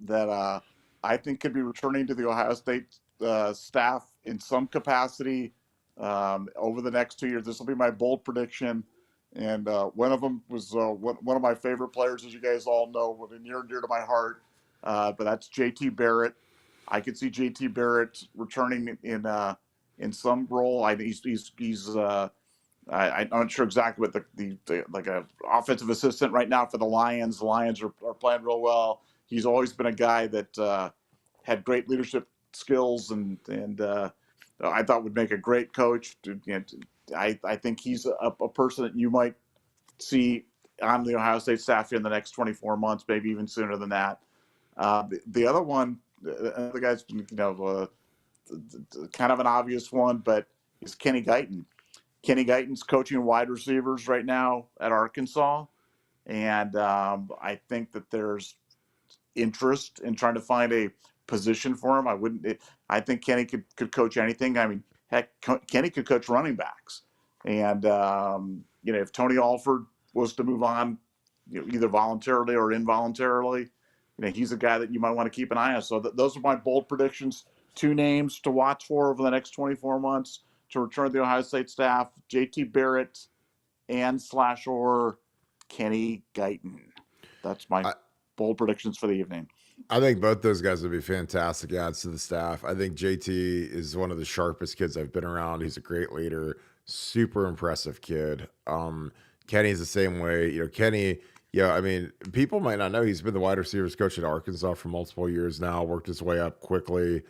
that I think could be returning to the Ohio State staff in some capacity over the next 2 years. This will be my bold prediction. And one of them was one of my favorite players, as you guys all know, near and dear to my heart. But that's JT Barrett. I could see JT Barrett returning in some role. I'm not sure exactly what the like a offensive assistant right now for the Lions. The Lions are playing real well. He's always been a guy that had great leadership skills, and I thought would make a great coach. I think he's a person that you might see on the Ohio State staff in the next 24 months, maybe even sooner than that. The other one, another guy's kind of an obvious one, but is Kenny Guyton. Kenny Guyton's coaching wide receivers right now at Arkansas, and I think that there's interest in trying to find a position for him. I think Kenny could coach anything. I mean, heck, Kenny could coach running backs. And if Tony Alford was to move on, either voluntarily or involuntarily, he's a guy that you might want to keep an eye on. So those are my bold predictions. Two names to watch for over the next 24 months to return to the Ohio State staff: JT Barrett and/or Kenny Guyton. That's my bold predictions for the evening. I think both those guys would be fantastic adds to the staff. I think JT is one of the sharpest kids I've been around. He's a great leader, super impressive kid. Kenny's the same way. Kenny, I mean, people might not know he's been the wide receivers coach at Arkansas for multiple years now, worked his way up quickly.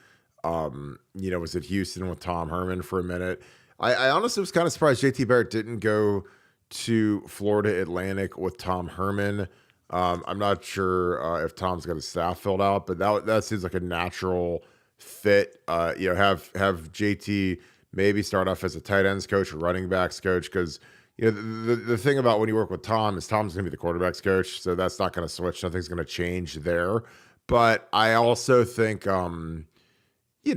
Was at Houston with Tom Herman for a minute. I honestly was kind of surprised JT Barrett didn't go to Florida Atlantic with Tom Herman. I'm not sure if Tom's got his staff filled out, but that seems like a natural fit. Have JT maybe start off as a tight ends coach or running backs coach, because the thing about when you work with Tom is Tom's going to be the quarterbacks coach, so that's not going to switch. Nothing's going to change there. But I also think you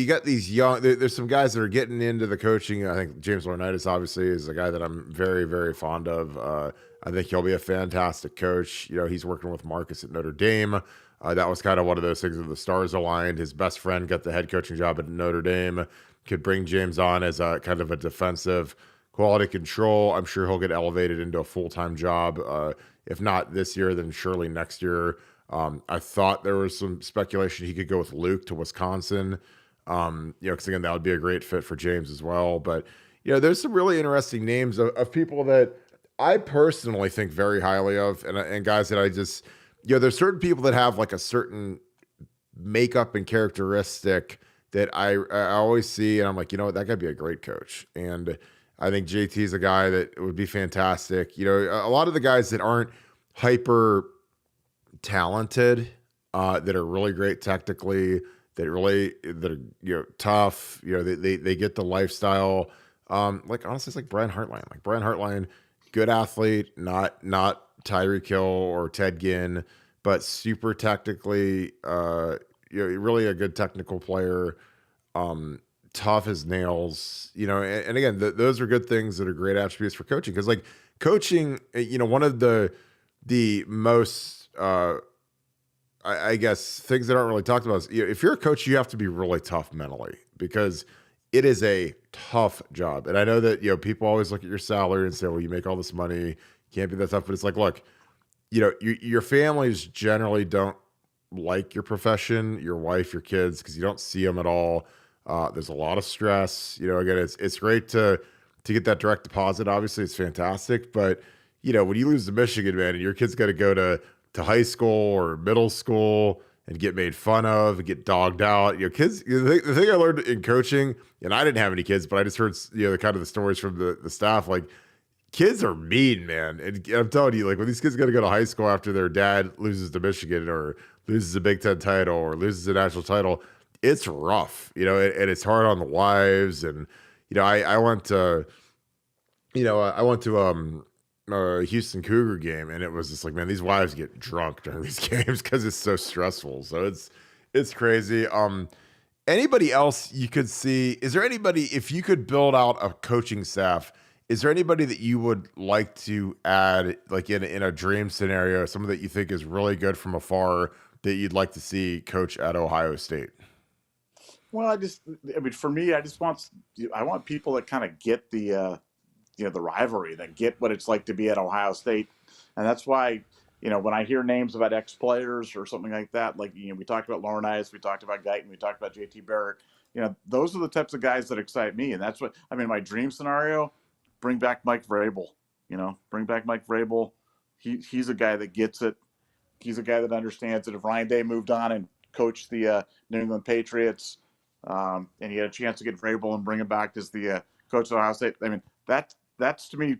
got these young. There's some guys that are getting into the coaching. I think James Laurinaitis obviously is a guy that I'm very, very fond of. I think he'll be a fantastic coach. He's working with Marcus at Notre Dame. That was kind of one of those things where the stars aligned. His best friend got the head coaching job at Notre Dame. Could bring James on as a kind of a defensive quality control. I'm sure he'll get elevated into a full-time job. If not this year, then surely next year. I thought there was some speculation he could go with Luke to Wisconsin. Because again, that would be a great fit for James as well. But there's some really interesting names of people that I personally think very highly of, and guys that I just, there's certain people that have like a certain makeup and characteristic that I always see, and I'm like, that could be a great coach. And I think JT is a guy that would be fantastic. A lot of the guys that aren't hyper talented, that are really great technically, that are tough. They get the lifestyle. Like honestly, it's like Brian Hartline. Like Brian Hartline, good athlete, not Tyreek Hill or Ted Ginn, but super technically, really a good technical player. Tough as nails, and again, those are good things that are great attributes for coaching. Because like coaching, one of the most, I guess, things that aren't really talked about is, if you're a coach, you have to be really tough mentally, because it is a tough job. And I know that, people always look at your salary and say, well, you make all this money, you can't be that tough. But it's like, look, your families generally don't like your profession, your wife, your kids, because you don't see them at all. There's a lot of stress. Again, it's great to get that direct deposit. Obviously, it's fantastic. But when you lose to Michigan, man, and your kid's got to go to high school or middle school and get made fun of and get dogged out, kids. The thing I learned in coaching, and I didn't have any kids, but I just heard the kind of the stories from the staff, like. Kids are mean, man. And I'm telling you, like when these kids got to go to high school after their dad loses to Michigan or loses a Big Ten title or loses a national title, it's rough, and it's hard on the wives. And, I went to, a Houston Cougar game, and it was just like, man, these wives get drunk during these games because it's so stressful. So it's crazy. Anybody else you could see, is there anybody, if you could build out a coaching staff, is there anybody that you would like to add, like in a dream scenario, someone that you think is really good from afar that you'd like to see coach at Ohio State? Well, for me, I want people that kind of get the rivalry, that get what it's like to be at Ohio State. And that's why, when I hear names about ex-players or something like that, like, we talked about Laurinaitis, we talked about Guyton, we talked about JT Barrett, those are the types of guys that excite me. And that's what, my dream scenario, bring back Mike Vrabel, bring back Mike Vrabel. He's a guy that gets it. He's a guy that understands that if Ryan Day moved on and coached the New England Patriots, and he had a chance to get Vrabel and bring him back as the coach of Ohio State, that's to me,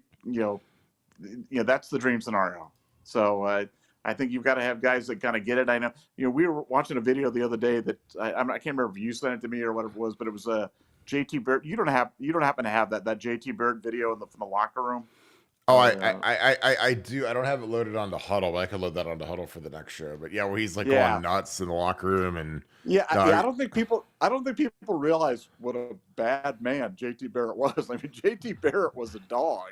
that's the dream scenario. So I think you've got to have guys that kind of get it. I know, we were watching a video the other day that I can't remember if you sent it to me or what it was, but it was JT Barrett. You don't happen to have that JT Barrett video from the locker room? Oh, I do. I don't have it loaded onto Huddle, but I could load that onto Huddle for the next show. But yeah, where he's like going nuts in the locker room and I don't think people realize what a bad man JT Barrett was. JT Barrett was a dog.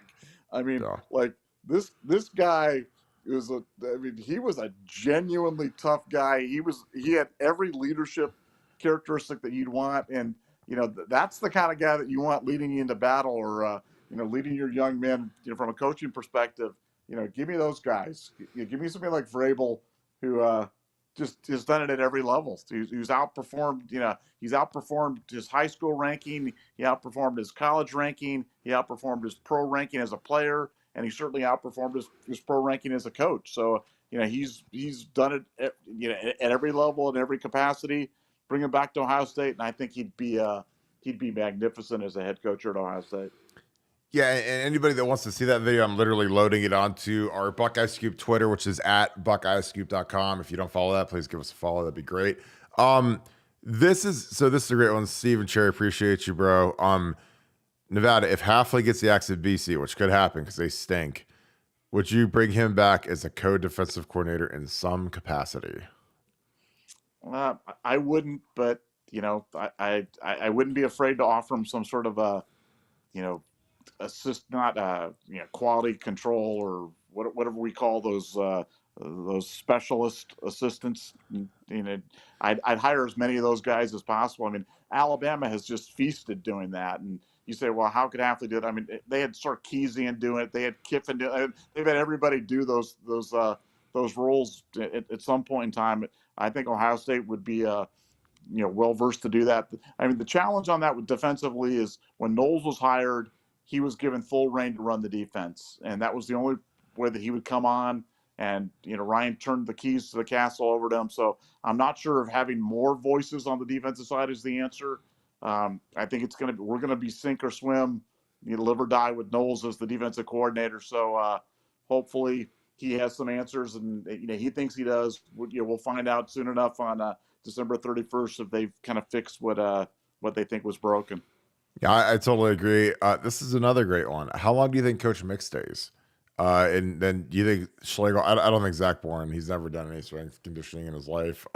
Like this guy he was a genuinely tough guy. He had every leadership characteristic that you'd want, and that's the kind of guy that you want leading you into battle or leading your young men, from a coaching perspective. Give me those guys. Give me somebody like Vrabel, who just has done it at every level. He's outperformed. He's outperformed his high school ranking. He outperformed his college ranking. He outperformed his pro ranking as a player, and he certainly outperformed his pro ranking as a coach. So he's done it at every level and every capacity. Bring him back to Ohio State, and I think he'd be magnificent as a head coach at Ohio State. Yeah, and anybody that wants to see that video, I'm literally loading it onto our Buckeye Scoop Twitter, which is at BuckeyeScoop.com. If you don't follow that, please give us a follow. That'd be great. This is a great one. Stephen Cherry, appreciate you, bro. Nevada, if Hafley gets the axe at BC, which could happen because they stink, would you bring him back as a co-defensive coordinator in some capacity? I wouldn't, but I wouldn't be afraid to offer him some sort of a, quality control or whatever we call those specialist assistants. I'd hire as many of those guys as possible. Alabama has just feasted doing that, and you say, well, how could Hafley do it? They had Sarkisian doing it. They had Kiffin do it. They've had everybody do those roles at some point in time. I think Ohio State would be well versed to do that. The challenge on that defensively is when Knowles was hired, he was given full reign to run the defense, and that was the only way that he would come on. And Ryan turned the keys to the castle over to him. So I'm not sure if having more voices on the defensive side is the answer. I think we're gonna be sink or swim, live or die with Knowles as the defensive coordinator. So hopefully he has some answers, and he thinks he does. We'll find out soon enough on December 31st if they've kind of fixed what they think was broken. Yeah, I totally agree. This is another great one. How long do you think Coach Mick stays? And then do you think Schlegel? I don't think Zach Bourne. He's never done any strength conditioning in his life.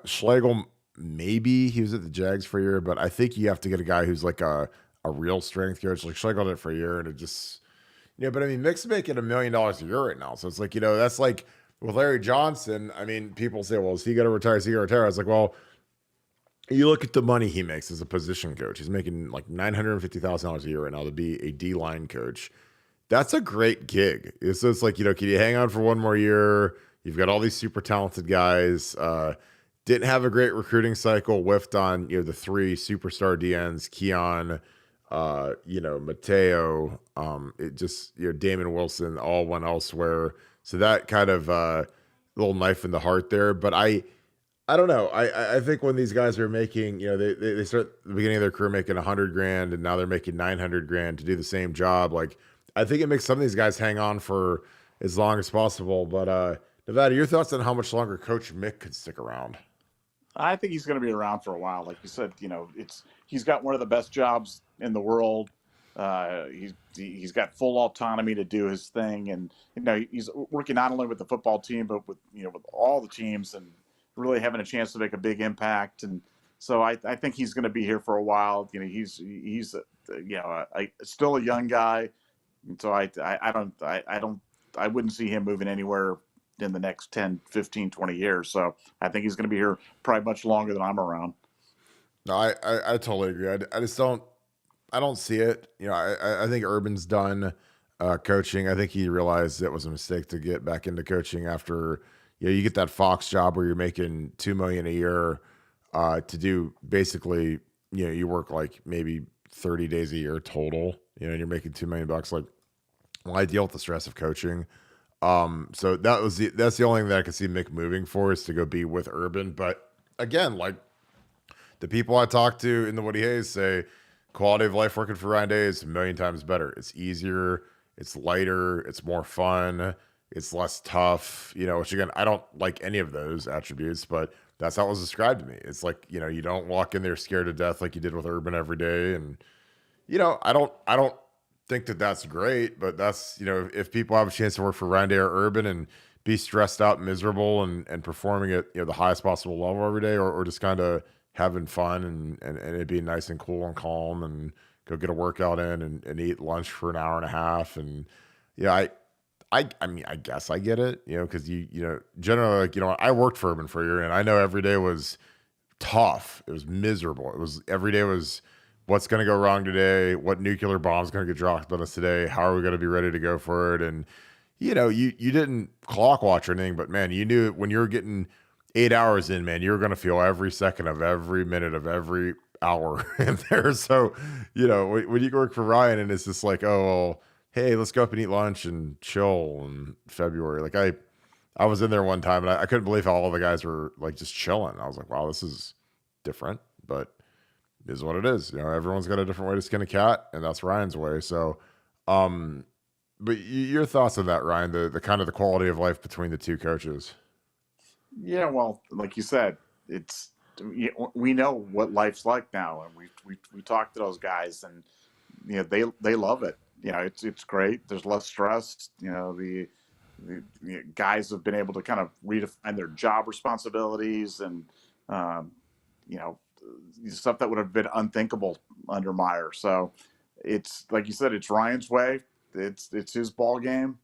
Schlegel, maybe he was at the Jags for a year, but I think you have to get a guy who's like a real strength coach. Like Schlegel did it for a year, and it just but I mean, Mick's making $1 million a year right now, so it's like that's like with Larry Johnson. I mean, people say, well, is he going to retire? Is he going to retire? I was like, well, you look at the money he makes as a position coach. He's making like $950,000 a year right now to be a D line coach. That's a great gig. It's like, can you hang on for one more year? You've got all these super talented guys. Didn't have a great recruiting cycle. Whiffed on the 3 superstar DNs, Keon, Mateo. It just Damon Wilson all went elsewhere. So that kind of little knife in the heart there. But I don't know. I think when these guys are making, they start at the beginning of their career making $100,000 and now they're making $900,000 to do the same job. Like, I think it makes some of these guys hang on for as long as possible. But Nevada, your thoughts on how much longer Coach Mick could stick around? I think he's going to be around for a while. Like you said, he's got one of the best jobs in the world. He's got full autonomy to do his thing, and he's working not only with the football team but with with all the teams and really having a chance to make a big impact. And so I think he's going to be here for a while. He's still a young guy. And so I wouldn't see him moving anywhere in the next 10, 15, 20 years. So I think he's going to be here probably much longer than I'm around. No, I totally agree. I just don't see it. I think Urban's done coaching. I think he realized it was a mistake to get back into coaching after you get that Fox job where you're making $2 million a year to do basically you work like maybe 30 days a year total. And you're making $2 million. Like, well, I deal with the stress of coaching. So that's the only thing that I could see Mick moving for is to go be with Urban. But again, like the people I talk to in the Woody Hayes say, quality of life working for Ryan Day is 1,000,000 times better. It's easier, it's lighter, it's more fun, it's less tough. Which again, I don't like any of those attributes, but that's how it was described to me. It's like you don't walk in there scared to death like you did with Urban every day, and I don't think that that's great, but that's, if people have a chance to work for Ryan Day or Urban and be stressed out, miserable, and performing at the highest possible level every day, or just kind of having fun and it being nice and cool and calm and go get a workout in and eat lunch for an hour and a half. And I mean, I guess I get it, because generally, like, I worked for Urban for a year and I know every day was tough. It was miserable. Every day was, what's going to go wrong today? What nuclear bomb's going to get dropped on us today? How are we going to be ready to go for it? And, you didn't clock watch or anything, but man, you knew when you were getting 8 hours in, man, you were going to feel every second of every minute of every hour in there. So, when you work for Ryan and it's just like, oh, well, hey, let's go up and eat lunch and chill in February. Like I was in there one time and I couldn't believe how all the guys were like just chilling. I was like, wow, this is different, but is what it is. Everyone's got a different way to skin a cat, and that's Ryan's way. So, but your thoughts on that, Ryan, the kind of the quality of life between the two coaches? Yeah, well, like you said, we know what life's like now, and we talk to those guys, and they love it. It's great. There's less stress. The guys have been able to kind of redefine their job responsibilities, and stuff that would have been unthinkable under Meyer. So it's like you said, it's Ryan's way. It's his ball game.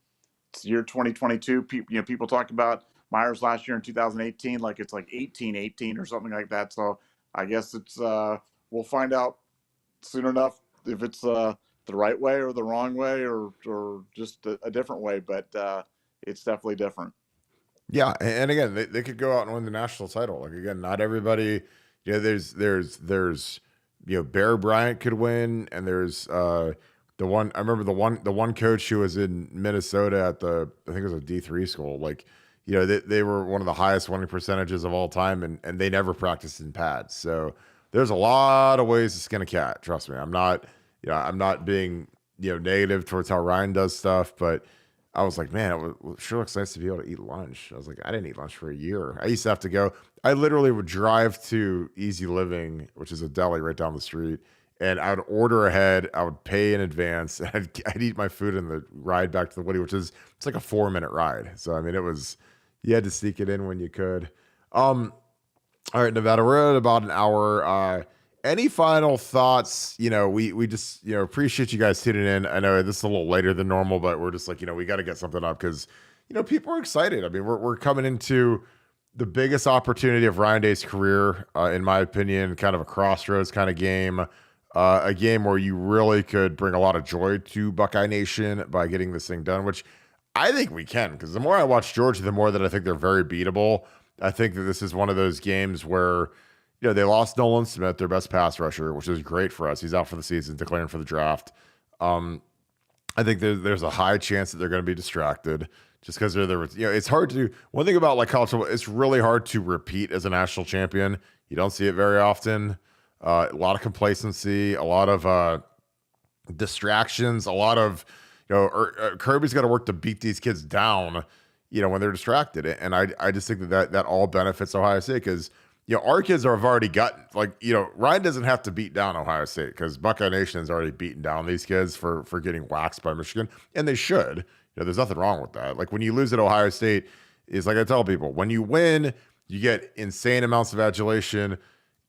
It's year 2022. People talk about Meyer's last year in 2018 like it's like 18-18 or something like that. So I guess it's we'll find out soon enough if it's the right way or the wrong way or just a different way. But it's definitely different. Yeah, and again, they could go out and win the national title. Like again, not everybody. There's Bear Bryant could win, and there's the one I remember the one coach who was in Minnesota at I think it was a D3 school. Like they were one of the highest winning percentages of all time, and they never practiced in pads. So there's a lot of ways to skin a cat. Trust me, I'm not being negative towards how Ryan does stuff, but I was like, man, it sure looks nice to be able to eat lunch. I was like, I didn't eat lunch for a year. I used to have to go. I literally would drive to Easy Living, which is a deli right down the street, and I would order ahead. I would pay in advance, and I'd eat my food in the ride back to the Woody, which is it's like a 4 minute ride. So I mean, it was you had to sneak it in when you could. All right, Nevada, we're at about an hour. Any final thoughts? We just appreciate you guys tuning in. I know this is a little later than normal, but we're just like we got to get something up because people are excited. I mean, we're coming into the biggest opportunity of Ryan Day's career, in my opinion, kind of a crossroads kind of game, a game where you really could bring a lot of joy to Buckeye Nation by getting this thing done, which I think we can. Because the more I watch Georgia, the more that I think they're very beatable. I think that this is one of those games where they lost Nolan Smith, their best pass rusher, which is great for us. He's out for the season, declaring for the draft. I think there's a high chance that they're going to be distracted just because they're the it's hard to do. One thing about like college football, it's really hard to repeat as a national champion. You don't see it very often. A lot of complacency, a lot of distractions, a lot of Kirby's got to work to beat these kids down. When they're distracted, and I just think that all benefits Ohio State because our kids have already gotten Ryan doesn't have to beat down Ohio State because Buckeye Nation has already beaten down these kids for getting waxed by Michigan, and they should. There's nothing wrong with that. Like when you lose at Ohio State, is like I tell people, when you win, you get insane amounts of adulation,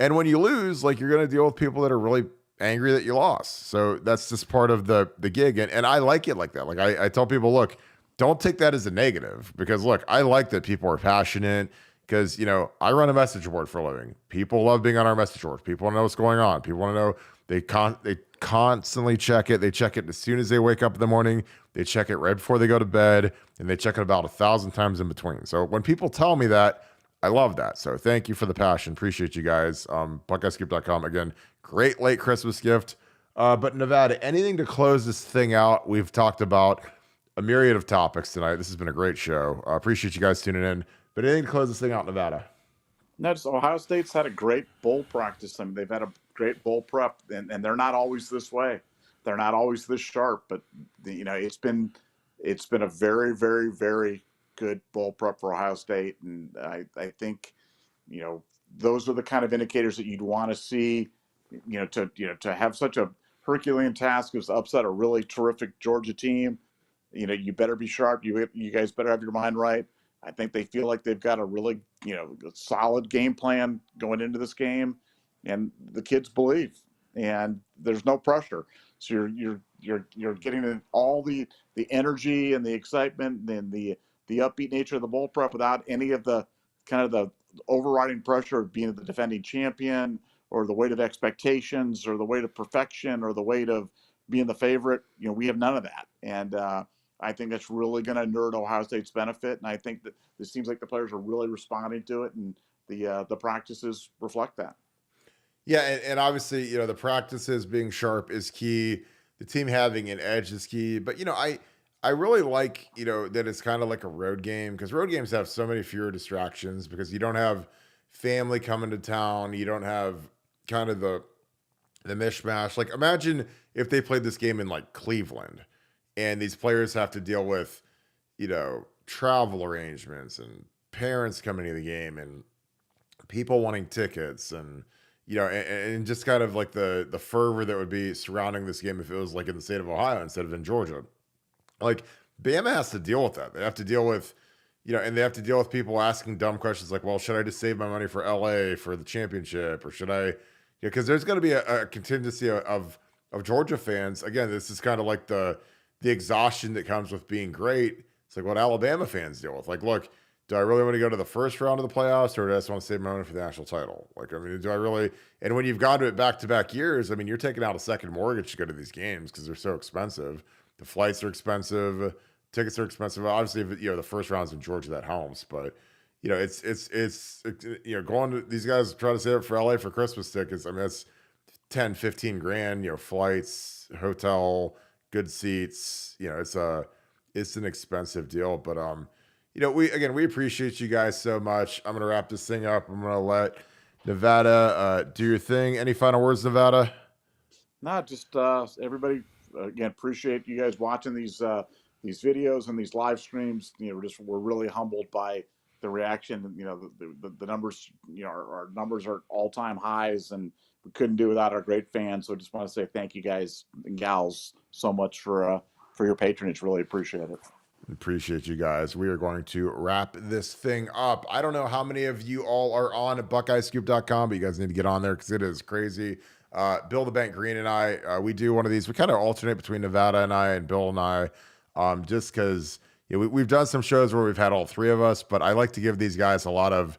and when you lose, like you're going to deal with people that are really angry that you lost. So that's just part of the gig, and I like it like that. Like I tell people, look, don't take that as a negative because look, I like that people are passionate. Because, I run a message board for a living. People love being on our message board. People want to know what's going on. People want to know they constantly check it. They check it as soon as they wake up in the morning. They check it right before they go to bed. And they check it about 1,000 times in between. So when people tell me that, I love that. So thank you for the passion. Appreciate you guys. BuckeyeScoop.com. Again, great late Christmas gift. But Nevada, anything to close this thing out? We've talked about a myriad of topics tonight. This has been a great show. Appreciate you guys tuning in. But anything to close this thing out, Nevada? No, just Ohio State's had a great bowl practice. I mean, they've had a great bowl prep, and they're not always this way. They're not always this sharp, but it's been a very, very, very good bowl prep for Ohio State, and I think those are the kind of indicators that you'd want to see. To have such a Herculean task as to upset a really terrific Georgia team. You better be sharp. You guys better have your mind right. I think they feel like they've got a really, solid game plan going into this game, and the kids believe, and there's no pressure. So you're getting all the energy and the excitement and the upbeat nature of the bowl prep without any of the kind of the overriding pressure of being the defending champion or the weight of expectations or the weight of perfection or the weight of being the favorite. We have none of that, and I think that's really going to inure to Ohio State's benefit, and I think that it seems like the players are really responding to it, and the practices reflect that. Yeah, and obviously, the practices being sharp is key. The team having an edge is key. But I really like that it's kind of like a road game because road games have so many fewer distractions because you don't have family coming to town. You don't have kind of the mishmash. Like imagine if they played this game in like Cleveland. And these players have to deal with, travel arrangements and parents coming to the game and people wanting tickets and, and just kind of like the fervor that would be surrounding this game if it was like in the state of Ohio instead of in Georgia. Like Bama has to deal with that. They have to deal with, and they have to deal with people asking dumb questions like, well, should I just save my money for LA for the championship or should I, because there's going to be a contingency of Georgia fans. Again, this is kind of like the exhaustion that comes with being great. It's like what Alabama fans deal with. Like, look, do I really want to go to the first round of the playoffs or do I just want to save my money for the national title? Like, I mean, do I really? And when you've gone to it back-to-back years, I mean, you're taking out a second mortgage to go to these games because they're so expensive. The flights are expensive. Tickets are expensive. Obviously, if, the first round's in Georgia, that helps. But, it's going to these guys try to save it for LA for Christmas tickets. I mean, that's 10, 15 grand, flights, hotel, good seats, it's an expensive deal, but we appreciate you guys so much. I'm gonna wrap this thing up. I'm gonna let Nevada do your thing. Any final words, Nevada? No, just everybody again appreciate you guys watching these these videos and these live streams, we're really humbled by the reaction. The numbers, our numbers are all-time highs, and we couldn't do without our great fans. So I just want to say thank you guys and gals so much for your patronage. Really appreciate it. Appreciate you guys. We are going to wrap this thing up. I don't know how many of you all are on BuckeyesCoop.com, but you guys need to get on there because it is crazy. Bill the Bank Green and I, we do one of these. We kind of alternate between Nevada and I and Bill and I, just because we've done some shows where we've had all three of us, but I like to give these guys a lot of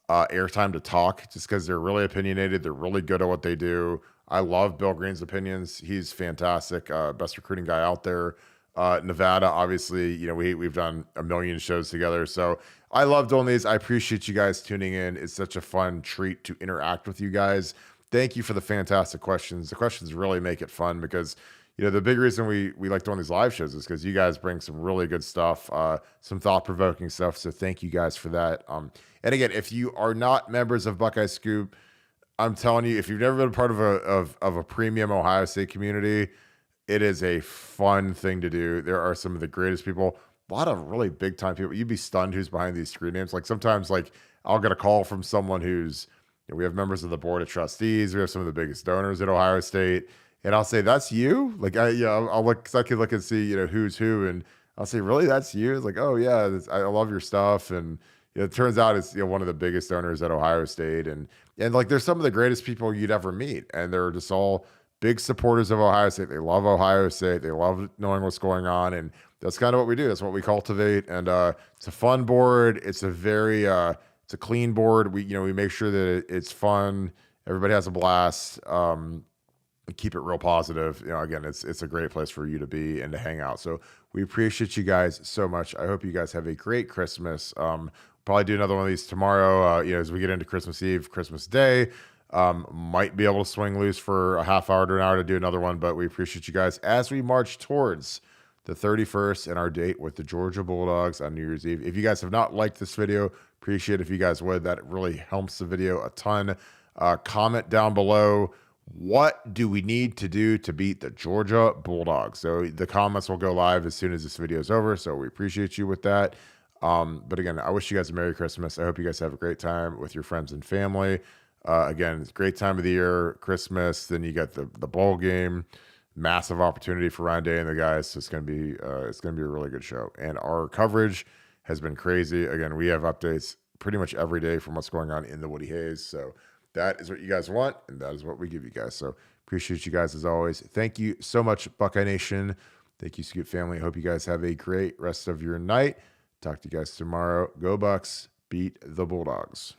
airtime to talk just because they're really opinionated. They're really good at what they do. I love Bill Green's opinions. He's fantastic. Best recruiting guy out there. Nevada, obviously, we've done a million shows together. So I love doing these. I appreciate you guys tuning in. It's such a fun treat to interact with you guys. Thank you for the fantastic questions. The questions really make it fun because, the big reason we like doing these live shows is because you guys bring some really good stuff, some thought-provoking stuff. So thank you guys for that. And again, if you are not members of Buckeye Scoop, I'm telling you, if you've never been part of a premium Ohio State community, it is a fun thing to do. There are some of the greatest people, a lot of really big time people. You'd be stunned who's behind these screen names. Like sometimes, I'll get a call from someone who's, we have members of the board of trustees. We have some of the biggest donors at Ohio State. And I'll say, that's you? I'll look, cause I could look and see, who's who. And I'll say, really, that's you? It's like, oh yeah, I love your stuff. And it turns out it's, one of the biggest donors at Ohio State. And there's some of the greatest people you'd ever meet. And they're just all big supporters of Ohio State. They love Ohio State. They love knowing what's going on. And that's kind of what we do. That's what we cultivate. And it's a fun board. It's a very, it's a clean board. We make sure that it's fun. Everybody has a blast. We keep it real positive. Again, it's a great place for you to be and to hang out. So we appreciate you guys so much. I hope you guys have a great Christmas. Probably do another one of these tomorrow, as we get into Christmas Eve, Christmas Day. Might be able to swing loose for a half hour to an hour to do another one, but we appreciate you guys as we march towards the 31st and our date with the Georgia Bulldogs on New Year's Eve. If you guys have not liked this video, appreciate if you guys would. That really helps the video a ton. Comment down below, what do we need to do to beat the Georgia Bulldogs? So the comments will go live as soon as this video is over. So we appreciate you with that. But again, I wish you guys a Merry Christmas. I hope you guys have a great time with your friends and family. Again, it's a great time of the year, Christmas. Then you got the bowl game, massive opportunity for Ryan Day and the guys. So it's gonna be a really good show. And our coverage has been crazy. Again, we have updates pretty much every day from what's going on in the Woody Hayes. So that is what you guys want, and that is what we give you guys. So appreciate you guys as always. Thank you so much, Buckeye Nation. Thank you, Scoop family. Hope you guys have a great rest of your night. Talk to you guys tomorrow. Go Bucks. Beat the Bulldogs.